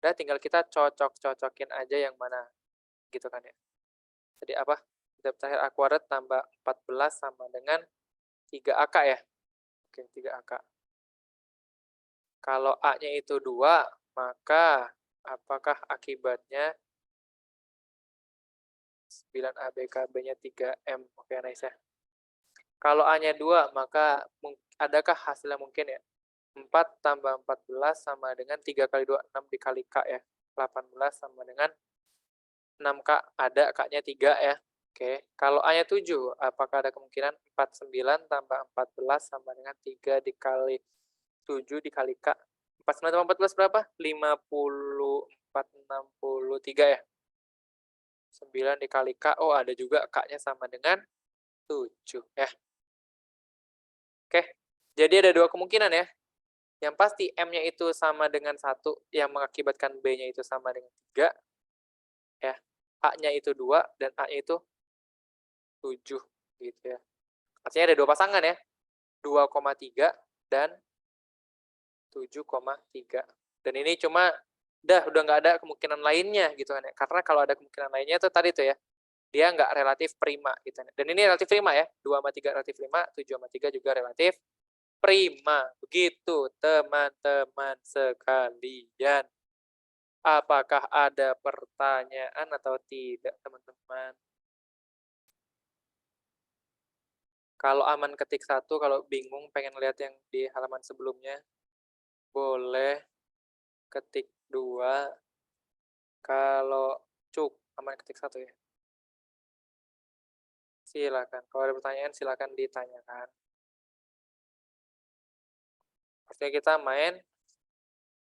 Udah tinggal kita cocok-cocokin aja yang mana. Gitu kan ya. Jadi apa? Kita terakhir A kuadrat tambah 14 sama dengan 3AK ya. Oke, 3AK. Kalau A-nya itu 2, maka apakah akibatnya 9ABKB-nya 3M? Oke, nice ya. Kalau A-nya 2, maka adakah hasilnya mungkin ya? 4 tambah 14 sama dengan 3 kali 2, 6 dikali K ya. 18 sama dengan 6K, ada K-nya 3 ya. Oke, kalau A-nya 7, apakah ada kemungkinan 49 tambah 14 sama dengan 3 dikali 7 dikali K? 49 tambah 14 berapa? 54, 63 ya. 9 dikali K, oh ada juga K-nya sama dengan 7 ya. Oke, jadi ada 2 kemungkinan ya. Yang pasti M-nya itu sama dengan 1 yang mengakibatkan B-nya itu sama dengan 3 ya. A-nya itu 2 dan A-nya itu 7 gitu ya. Artinya ada 2 pasangan ya. 2,3 dan 7,3. Dan ini cuma udah nggak ada kemungkinan lainnya gitu kan ya. Karena kalau ada kemungkinan lainnya itu tadi tuh ya, dia nggak relatif prima gitu. Dan ini relatif prima ya. 2 sama 3 relatif prima, 7 sama 3 juga relatif prima. Begitu teman-teman sekalian. Apakah ada pertanyaan atau tidak teman-teman? Kalau aman ketik 1, kalau bingung pengen lihat yang di halaman sebelumnya, boleh ketik 2. Kalau cuk, aman ketik 1 ya. Silakan. Kalau ada pertanyaan silakan ditanyakan. Pastinya kita main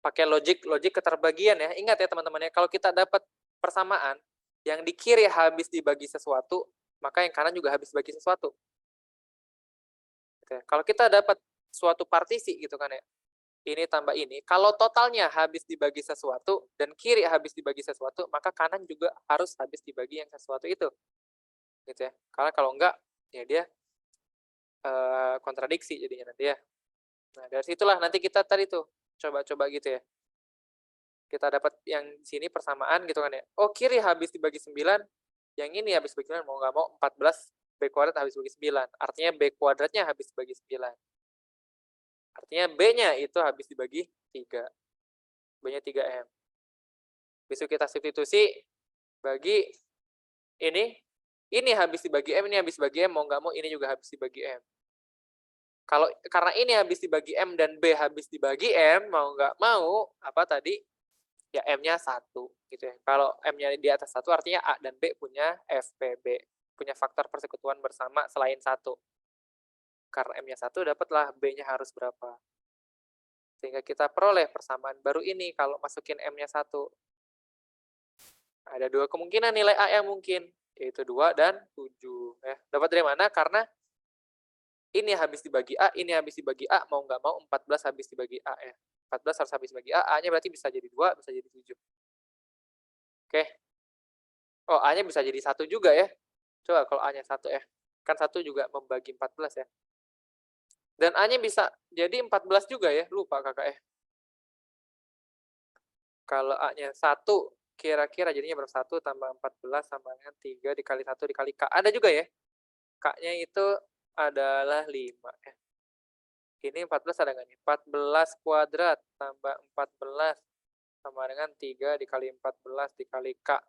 pakai logik keterbagian ya. Ingat ya teman-teman ya, kalau kita dapat persamaan, yang di kiri habis dibagi sesuatu, maka yang kanan juga habis dibagi sesuatu. Gitu ya. Kalau kita dapat suatu partisi gitu kan ya, ini tambah ini, kalau totalnya habis dibagi sesuatu dan kiri habis dibagi sesuatu, maka kanan juga harus habis dibagi yang sesuatu itu. Gitu ya. Karena kalau enggak, ya dia kontradiksi jadinya nanti ya. Nah, dari situlah nanti kita tadi tuh coba-coba gitu ya. Kita dapat yang di sini persamaan gitu kan ya. Oh, kiri habis dibagi 9, yang ini habis dibagi 9 mau nggak mau 14 B kuadrat habis bagi 9. Artinya B kuadratnya habis bagi 9. Artinya B-nya itu habis dibagi 3. B-nya 3M. Besok kita substitusi, bagi ini habis dibagi M, ini habis dibagi M, mau nggak mau ini juga habis dibagi M. Karena ini habis dibagi M dan B habis dibagi M, mau nggak mau, apa tadi, ya M-nya 1. Gitu ya. Kalau M-nya di atas 1, artinya A dan B punya FPB. Punya faktor persekutuan bersama selain 1. Karena M-nya 1, dapatlah B-nya harus berapa. Sehingga kita peroleh persamaan baru ini kalau masukin M-nya 1. Ada 2 kemungkinan nilai A yang mungkin, yaitu 2 dan 7. Ya. Dapat dari mana? Karena ini habis dibagi A, ini habis dibagi A, mau nggak mau 14 habis dibagi A ya. 14 harus habis dibagi A, A-nya berarti bisa jadi 2, bisa jadi 7. Oke. Oh, A-nya bisa jadi 1 juga ya. Coba kalau A-nya 1 ya. Kan 1 juga membagi 14 ya. Dan A-nya bisa jadi 14 juga ya, lupa kakak ya. Kalau A-nya 1, kira-kira jadinya berapa? 1 tambah 14 sama dengan 3 dikali 1 dikali K. Ada juga ya. K-nya itu adalah 5 ya. Ini 14 ada nggak nih? 14 kuadrat tambah 14 sama dengan 3 dikali 14 dikali K.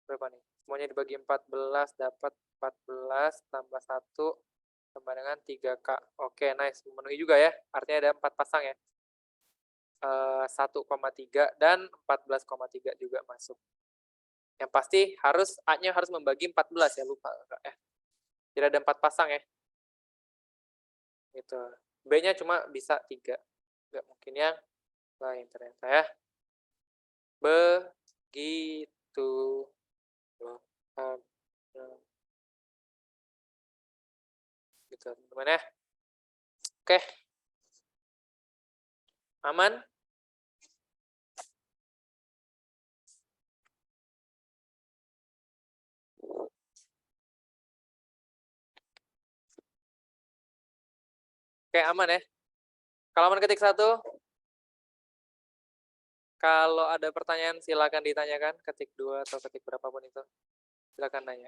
Berapa nih? Semuanya dibagi 14 dapat 14 tambah 1 sama dengan 3K. Oke, nice. Memenuhi juga ya. Artinya ada 4 pasang ya. 1,3 dan 14,3 juga masuk. Yang pasti A-nya harus membagi 14 ya, lupa ya. Jadi ada 4 pasang ya. Gitu. B-nya cuma bisa 3. Nggak mungkin yang lain ternyata ya. Begitu. Gitu teman-teman ya. Oke. Aman? Oke, aman ya. Kalau aman ketik 1. Kalau ada pertanyaan silakan ditanyakan, ketik 2 atau ketik berapapun itu. Silakan nanya.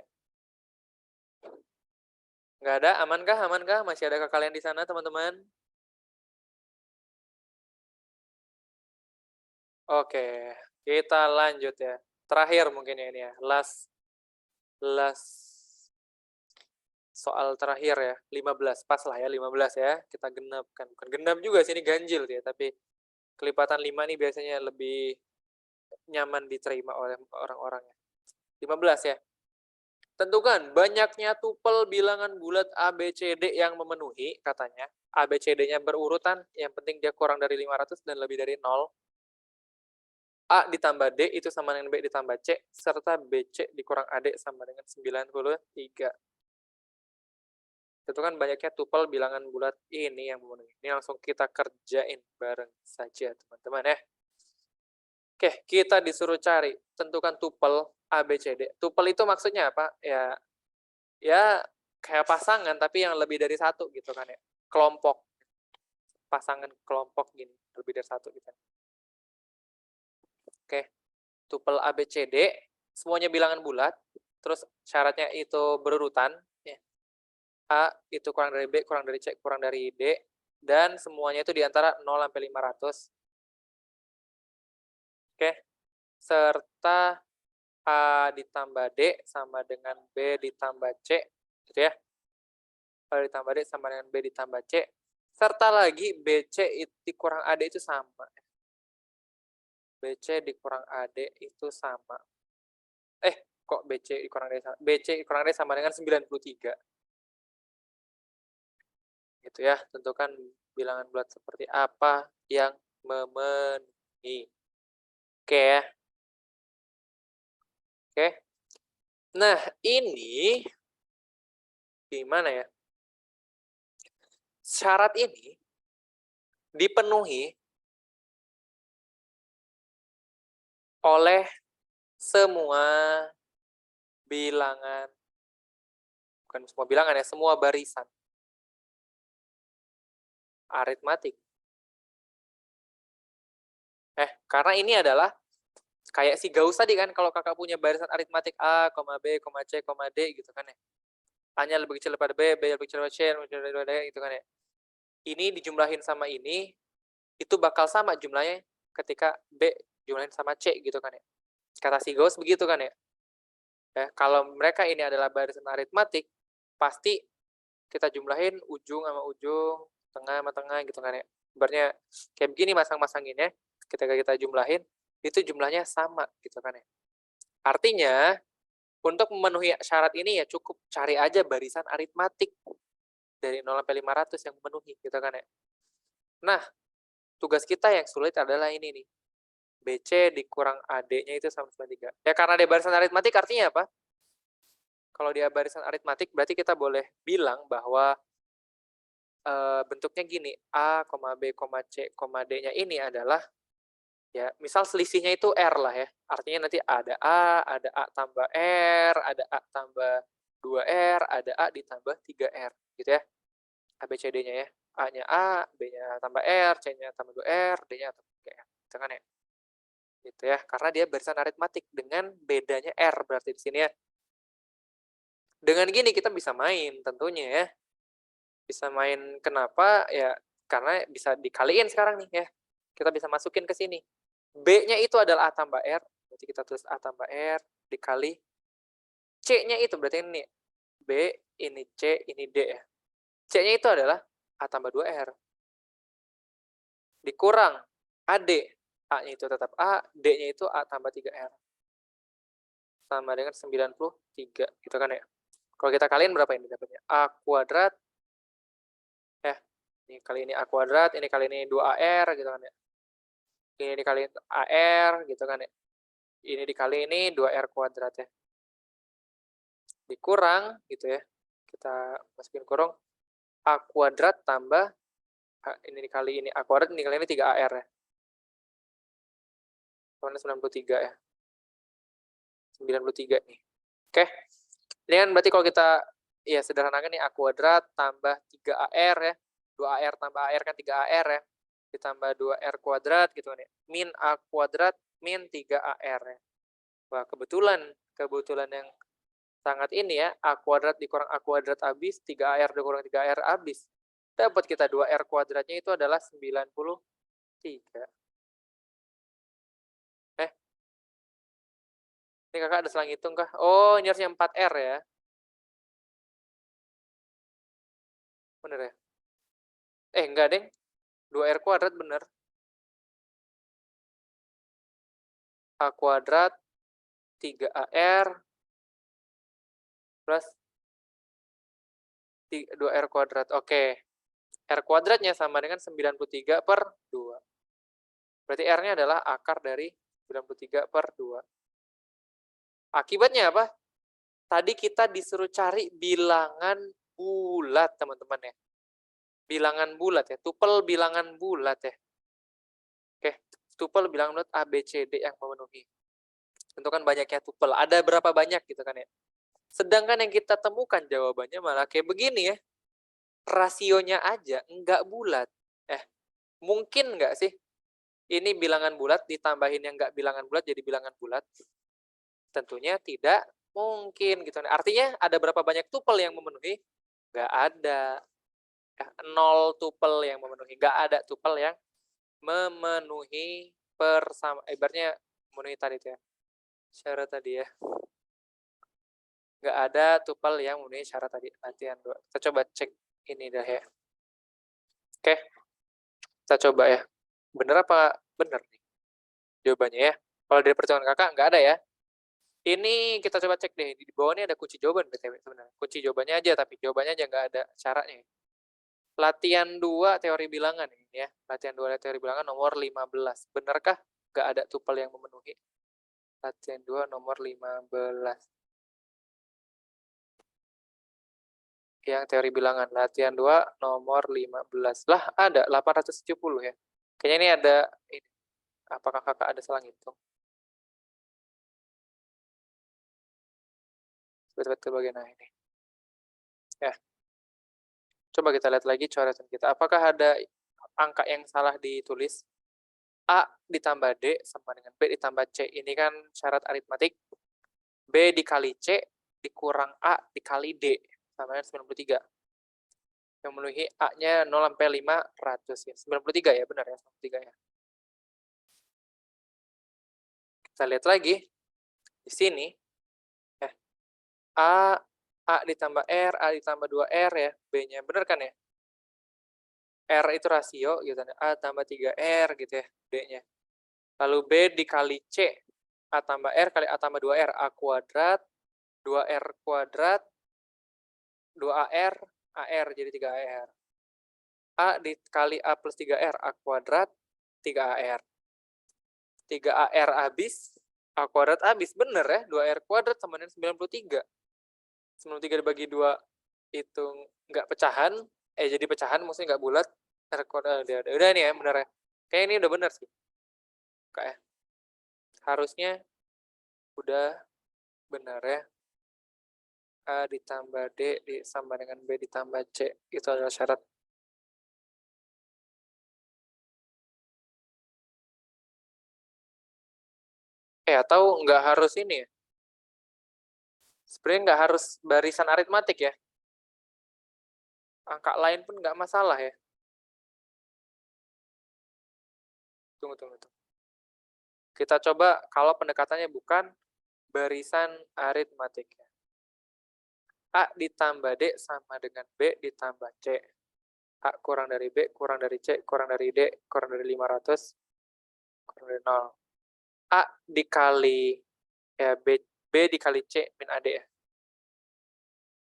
Nggak ada? Amankah? Amankah? Masih adakah kalian di sana, teman-teman? Oke, kita lanjut ya. Terakhir mungkin ya ini ya. Last soal terakhir ya. 15, pas lah ya 15 ya. Kita genapkan. Bukan genap juga sih, ini ganjil ya. Tapi kelipatan 5 nih biasanya lebih nyaman diterima oleh orang-orang ya. 15 ya. Tentukan banyaknya tupel bilangan bulat A, B, C, D yang memenuhi, katanya. A, B, C, D-nya berurutan, yang penting dia kurang dari 500 dan lebih dari 0. A ditambah D itu sama dengan B ditambah C, serta BC dikurang AD sama dengan 93. Tentukan banyaknya tupel bilangan bulat ini yang memenuhi. Ini langsung kita kerjain bareng saja, teman-teman ya. Oke, kita disuruh cari. Tentukan tupel A, B, C, D. Tupel itu maksudnya apa? Ya kayak pasangan tapi yang lebih dari 1 gitu kan ya. Kelompok. Pasangan kelompok gini, lebih dari 1 gitu. Oke. Tupel A, B, C, D, semuanya bilangan bulat, terus syaratnya itu berurutan. Ya. A itu kurang dari B, kurang dari C, kurang dari D, dan semuanya itu di antara 0 sampai 500. Oke. Serta A ditambah D sama dengan B ditambah C, gitu ya. A ditambah D sama dengan B ditambah C, serta lagi BC dikurang AD itu sama. BC dikurang AD itu sama. Kok BC dikurang AD sama? BC dikurang AD sama dengan 93. Gitu ya, tentukan bilangan bulat seperti apa yang memenuhi. Oke ya. Oke. Nah, ini gimana ya? Syarat ini dipenuhi oleh semua bilangan, bukan semua bilangan ya, semua barisan aritmatik. Karena ini adalah Kayak si Gauss tadi kan, kalau kakak punya barisan aritmatik A, B, C, D gitu kan ya. A-nya lebih kecil daripada B lebih kecil daripada C, lebih kecil daripada D gitu kan ya. Ini dijumlahin sama ini, itu bakal sama jumlahnya ketika B jumlahin sama C gitu kan ya. Kata si Gauss begitu kan ya. Ya, kalau mereka ini adalah barisan aritmatik, pasti kita jumlahin ujung sama ujung, tengah sama tengah gitu kan ya. Ibaratnya kayak begini masang-masanginnya, ketika kita jumlahin, itu jumlahnya sama gitu kan ya. Artinya, untuk memenuhi syarat ini ya cukup cari aja barisan aritmatik dari 0 sampai 500 yang memenuhi gitu kan ya. Nah, tugas kita yang sulit adalah ini nih. BC dikurang AD-nya itu sama 93. Ya karena dia barisan aritmatik artinya apa? Kalau dia barisan aritmatik berarti kita boleh bilang bahwa bentuknya gini, A, B, C, D-nya ini adalah ya, misal selisihnya itu R lah ya. Artinya nanti ada A tambah R, ada A tambah 2R, ada A ditambah 3R gitu ya. ABCD-nya ya. A-nya A, B-nya tambah R, C-nya tambah 2R, D-nya tambah 3R. Gitu kan ya. Gitu ya. Karena dia barisan aritmatik dengan bedanya R berarti di sini ya. Dengan gini kita bisa main tentunya ya. Bisa main kenapa? Ya karena bisa dikaliin sekarang nih ya. Kita bisa masukin ke sini. B-nya itu adalah A tambah R, berarti kita tulis A tambah R dikali C-nya itu berarti ini B, ini C, ini D ya. C-nya itu adalah A tambah 2R. Dikurang AD. A-nya itu tetap A, D-nya itu A tambah 3R. Sama dengan 93, gitu kan ya. Kalau kita kaliin berapa ini dapatnya? A kuadrat, ya, ini kali ini A kuadrat, ini kali ini 2AR, gitu kan ya. Ini dikali AR, gitu kan ya. Ini dikali ini 2R kuadrat ya. Dikurang, gitu ya. Kita masukin kurung. A kuadrat tambah ini dikali ini A kuadrat, ini kali ini 3AR ya. Sama 93 ya. 93 nih. Oke. Ini kan berarti kalau kita ya sederhanakan nih A kuadrat tambah 3AR ya. 2AR tambah AR kan 3AR ya. Ditambah 2R kuadrat gitu kan ya. Min A kuadrat min 3AR ya. Wah, kebetulan yang sangat ini ya, A kuadrat dikurang A kuadrat habis, 3AR dikurang 3AR habis. Dapat kita 2R kuadratnya itu adalah 93. Ini kakak ada selang hitung kah? Oh, ini harusnya 4R ya. Bener ya? Enggak, deng. 2R kuadrat bener. A kuadrat 3AR plus 2R kuadrat. Oke. R kuadratnya sama dengan 93 per 2. Berarti R-nya adalah akar dari 93 per 2. Akibatnya apa? Tadi kita disuruh cari bilangan bulat, teman-teman ya. Bilangan bulat ya. Tupel bilangan bulat ya. Oke. Tupel bilangan bulat A, B, C, D yang memenuhi. Tentukan banyaknya tupel. Ada berapa banyak gitu kan ya. Sedangkan yang kita temukan jawabannya malah kayak begini ya. Rasionya aja enggak bulat. Mungkin enggak sih? Ini bilangan bulat ditambahin yang enggak bilangan bulat jadi bilangan bulat? Tentunya tidak mungkin gitu. Artinya ada berapa banyak tupel yang memenuhi? Enggak ada. 0 tupel yang memenuhi. Enggak ada tupel yang memenuhi ibaratnya memenuhi tadi itu ya. Syarat tadi ya. Nggak ada tupel yang memenuhi syarat tadi. Latihan 2. Kita coba cek ini dah ya. Oke. Kita coba ya. Bener apa bener nih jawabannya ya? Kalau dari perhitungan kakak nggak ada ya. Ini kita coba cek deh. Di bawah ini ada kunci jawaban BTW sebenarnya. Kunci jawabannya aja, tapi jawabannya aja nggak ada caranya. Latihan 2 teori bilangan ini ya. Latihan 2 teori bilangan nomor 15. Benarkah nggak ada tupel yang memenuhi? Latihan 2 nomor 15. Yang teori bilangan. Latihan 2 nomor 15. Lah, ada 870 ya. Kayaknya ini ada ini. Apakah kakak ada salah hitung? Betul-betul bagian ini. Ya. Coba kita lihat lagi coretan kita. Apakah ada angka yang salah ditulis? A ditambah D sama dengan B ditambah C. Ini kan syarat aritmatik. B dikali C dikurang A dikali D sama dengan 93. Yang memenuhi A-nya 0 sampai 500 ya. 93 ya, benar ya, 93 ya. Kita lihat lagi di sini ya. A ditambah R, A ditambah 2R ya. B-nya benar kan ya? R itu rasio gitu. A tambah 3R gitu ya, D-nya. Lalu B dikali C, A tambah R kali A tambah 2R, A kuadrat, 2R kuadrat, 2AR, AR jadi 3AR. A dikali A plus 3R, A kuadrat, 3AR. 3AR habis, A kuadrat habis. Bener ya, 2R kuadrat sama dengan 93. 93 dibagi 2 itu nggak pecahan, jadi pecahan maksudnya nggak bulat. Udah nih ya, bener ya. Kayak ini udah bener sih. Kayak harusnya udah benar ya. A ditambah D sama dengan B ditambah C. Itu adalah syarat. Atau nggak harus ini ya. Sebenarnya nggak harus barisan aritmatik ya. Angka lain pun nggak masalah ya. Tunggu. Kita coba kalau pendekatannya bukan barisan aritmatik. A ditambah D sama dengan B ditambah C. A kurang dari B, kurang dari C, kurang dari D, kurang dari 500, kurang dari 0. A dikali ya B dikali C min AD ya.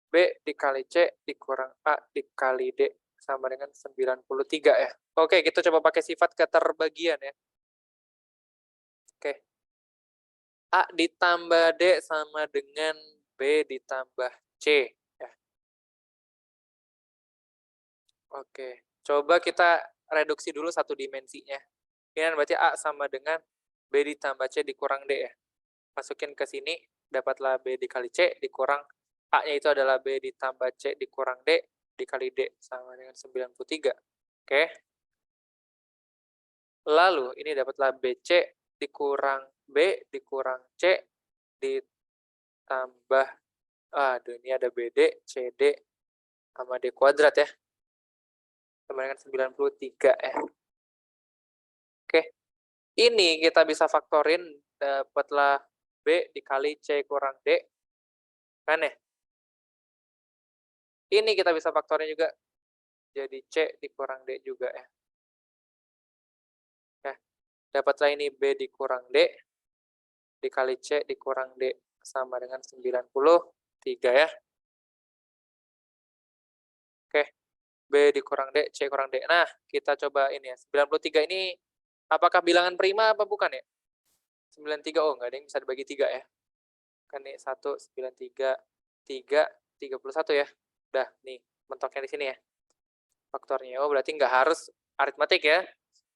B dikali C dikurang A dikali D sama dengan 93 ya. Oke, kita coba pakai sifat keterbagian ya. Oke. A ditambah D sama dengan B ditambah C ya. Oke, coba kita reduksi dulu satu dimensinya. Ini berarti A sama dengan B ditambah C dikurang D ya. Masukin ke sini, dapatlah B dikali C dikurang A-nya itu adalah B ditambah C dikurang D dikali D sama dengan 93. Oke. Lalu ini dapatlah BC dikurang B dikurang C ditambah, ini ada BD, CD, sama D kuadrat ya. Sama dengan 93 ya. Oke. Ini kita bisa faktorin, dapatlah B dikali C kurang D. Kan ya? Ini kita bisa faktorin juga. Jadi C dikurang D juga ya. Dapatlah ini B dikurang D dikali C dikurang D sama dengan 93 ya. Oke, B dikurang D, C kurang D. Nah, kita coba ini ya. 93 ini apakah bilangan prima apa bukan ya? 93, oh nggak ada yang bisa dibagi 3 ya. Kan nih 1, 93, 3, 31 ya. Udah, nih mentoknya di sini ya. Faktornya, oh berarti nggak harus aritmatik ya.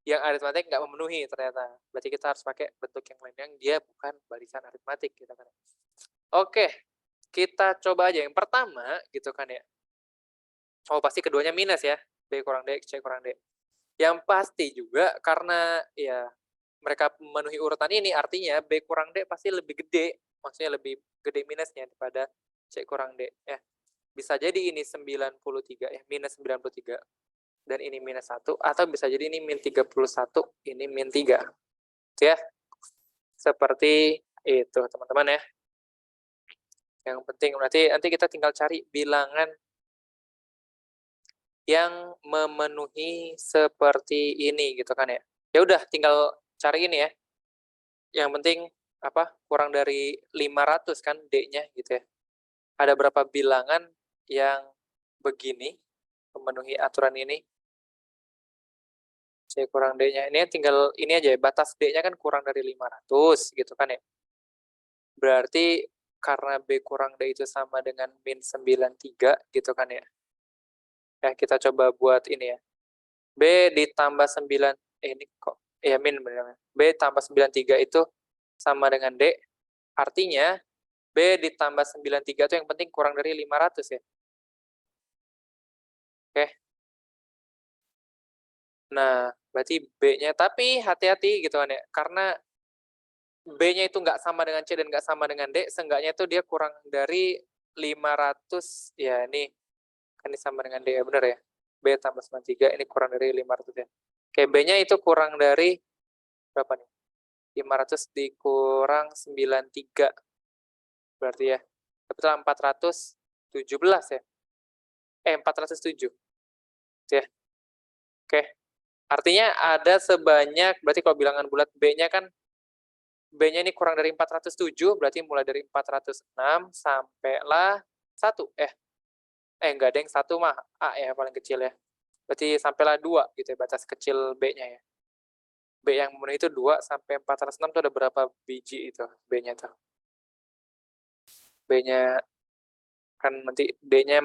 Yang aritmatik nggak memenuhi ternyata. Berarti kita harus pakai bentuk yang lain yang dia bukan barisan aritmatik gitu kan. Oke, kita coba aja yang pertama gitu kan ya. Oh pasti keduanya minus ya. B kurang D, C kurang D. Yang pasti juga karena ya mereka memenuhi urutan ini artinya B kurang D pasti lebih gede. Maksudnya lebih gede minusnya daripada C kurang D ya. Bisa jadi ini 93 ya, minus 93. Dan ini minus 1, atau bisa jadi ini min 31, ini min 3. Ya, seperti itu teman-teman ya. Yang penting berarti nanti kita tinggal cari bilangan yang memenuhi seperti ini gitu kan ya. Ya udah tinggal cari ini ya. Yang penting apa? Kurang dari 500 kan D-nya gitu ya. Ada berapa bilangan yang begini memenuhi aturan ini? C kurang D-nya. Ini tinggal ini aja ya, batas D-nya kan kurang dari 500 gitu kan ya. Berarti karena B kurang D itu sama dengan min 93 gitu kan ya. Ya, kita coba buat ini ya. B ditambah 9, ini kok, ya min benar. B tambah 93 itu sama dengan D. Artinya, B ditambah 93 itu yang penting kurang dari 500 ya. Oke. Nah, Berarti B-nya, tapi hati-hati gitu kan ya, karena B-nya itu nggak sama dengan C dan nggak sama dengan D, seenggaknya itu dia kurang dari 500, ya ini, kan ini sama dengan D ya, bener ya? B tambah 93, ini kurang dari 500 ya. Oke, B-nya itu kurang dari, berapa nih? 500 dikurang 93, berarti ya. Betul 417 ya? 407, ya. Oke, artinya ada sebanyak, berarti kalau bilangan bulat B-nya kan, B-nya ini kurang dari 407, berarti mulai dari 406 sampailah 1. Enggak ada yang 1 mah A ya paling kecil ya. Berarti sampailah 2 gitu ya, batas kecil B-nya ya. B yang memenuhi itu 2 sampai 406 tuh ada berapa biji itu B-nya tuh? B-nya kan nanti D-nya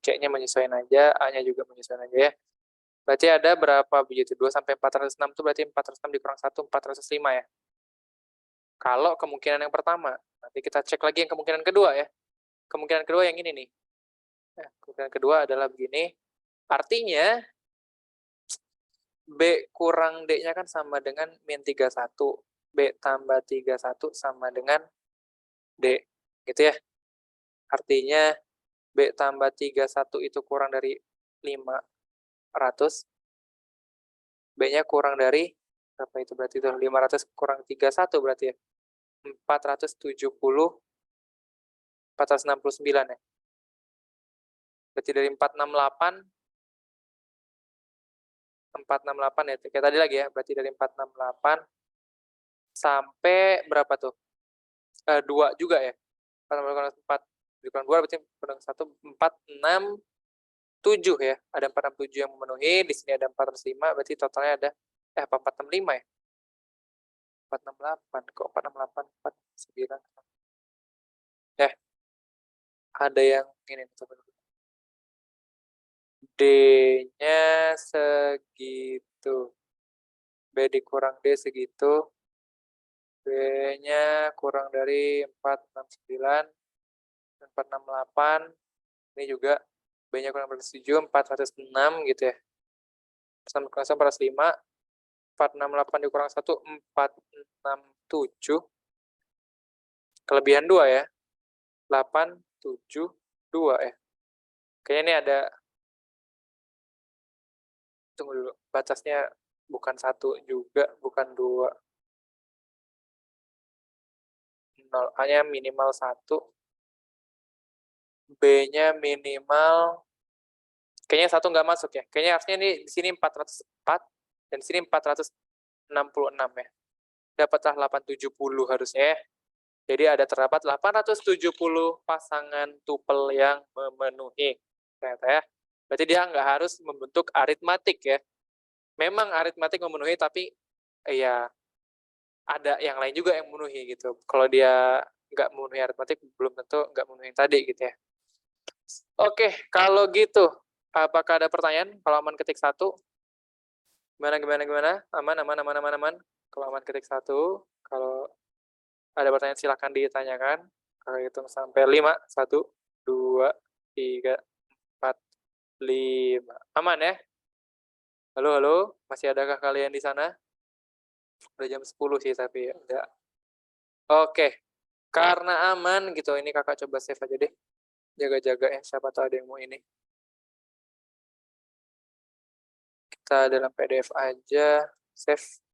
C-nya menyesuaikan aja, A-nya juga menyesuaikan aja ya. Berarti ada berapa biji itu? 2 sampai 406 tuh berarti 406 dikurang 1, 405 ya. Kalau kemungkinan yang pertama, nanti kita cek lagi yang kemungkinan kedua ya. Kemungkinan kedua yang ini nih. Kemungkinan kedua adalah begini. Artinya B kurang D-nya kan sama dengan min 31. B tambah 31 sama dengan D. Gitu ya. Artinya B tambah 31 itu kurang dari 500. B-nya kurang dari, berapa itu berarti itu? 500 kurang 31 berarti ya. 470, 469 ya. Berarti dari 468 ya, kayak tadi lagi ya, berarti dari 468 sampai berapa tuh? 2 juga ya. 4 dikurang 2 berarti kurang 1, 467 ya. Ada 467 yang memenuhi, di sini ada 405, berarti totalnya ada, apa 465 ya? 468, kok 468, 49. Ada yang ini, D-nya segitu. B dikurang D segitu. B-nya kurang dari 469, 468. Ini juga B-nya kurang dari 7, 406 gitu ya. 405, 468 dikurang 1, 467. Kelebihan 2 ya. 872 ya. Kayaknya ini ada, tunggu dulu, batasnya bukan 1 juga, bukan 2. 0, A-nya minimal 1. B-nya minimal, kayaknya 1 nggak masuk ya. Kayaknya harusnya ini di sini 404 dan di sini 466 ya. Dapatlah 870 harusnya ya. Jadi ada terdapat 870 pasangan tupel yang memenuhi. Ternyata ya. Berarti dia nggak harus membentuk aritmatik ya. Memang aritmatik memenuhi, tapi ya ada yang lain juga yang memenuhi gitu. Kalau dia nggak memenuhi aritmatik, belum tentu nggak memenuhi tadi gitu ya. Oke, kalau gitu, apakah ada pertanyaan? Kalau aman ketik 1. Gimana? Aman. Kalau aman ketik 1. Kalau ada pertanyaan silahkan ditanyakan. Kalau hitung sampai 5. 1, 2, 3, 4, 5. Aman ya? Halo? Masih adakah kalian di sana? Udah jam 10 sih tapi ya udah. Oke. Karena aman gitu, ini kakak coba save aja deh. Jaga-jaga ya, siapa tahu ada yang mau ini. Kita dalam PDF aja, save.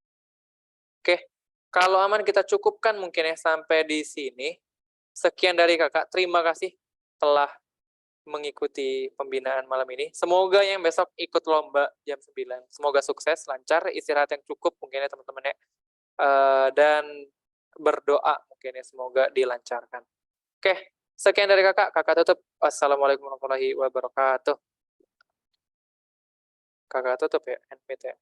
Oke, kalau aman kita cukupkan mungkin ya sampai di sini. Sekian dari kakak, terima kasih telah mengikuti pembinaan malam ini. Semoga yang besok ikut lomba jam 9. Semoga sukses, lancar, istirahat yang cukup mungkin ya teman-teman ya. Dan berdoa mungkin ya, semoga dilancarkan. Oke, sekian dari kakak. Kakak tutup. Assalamualaikum warahmatullahi wabarakatuh. Kakak tutup ya, NPT.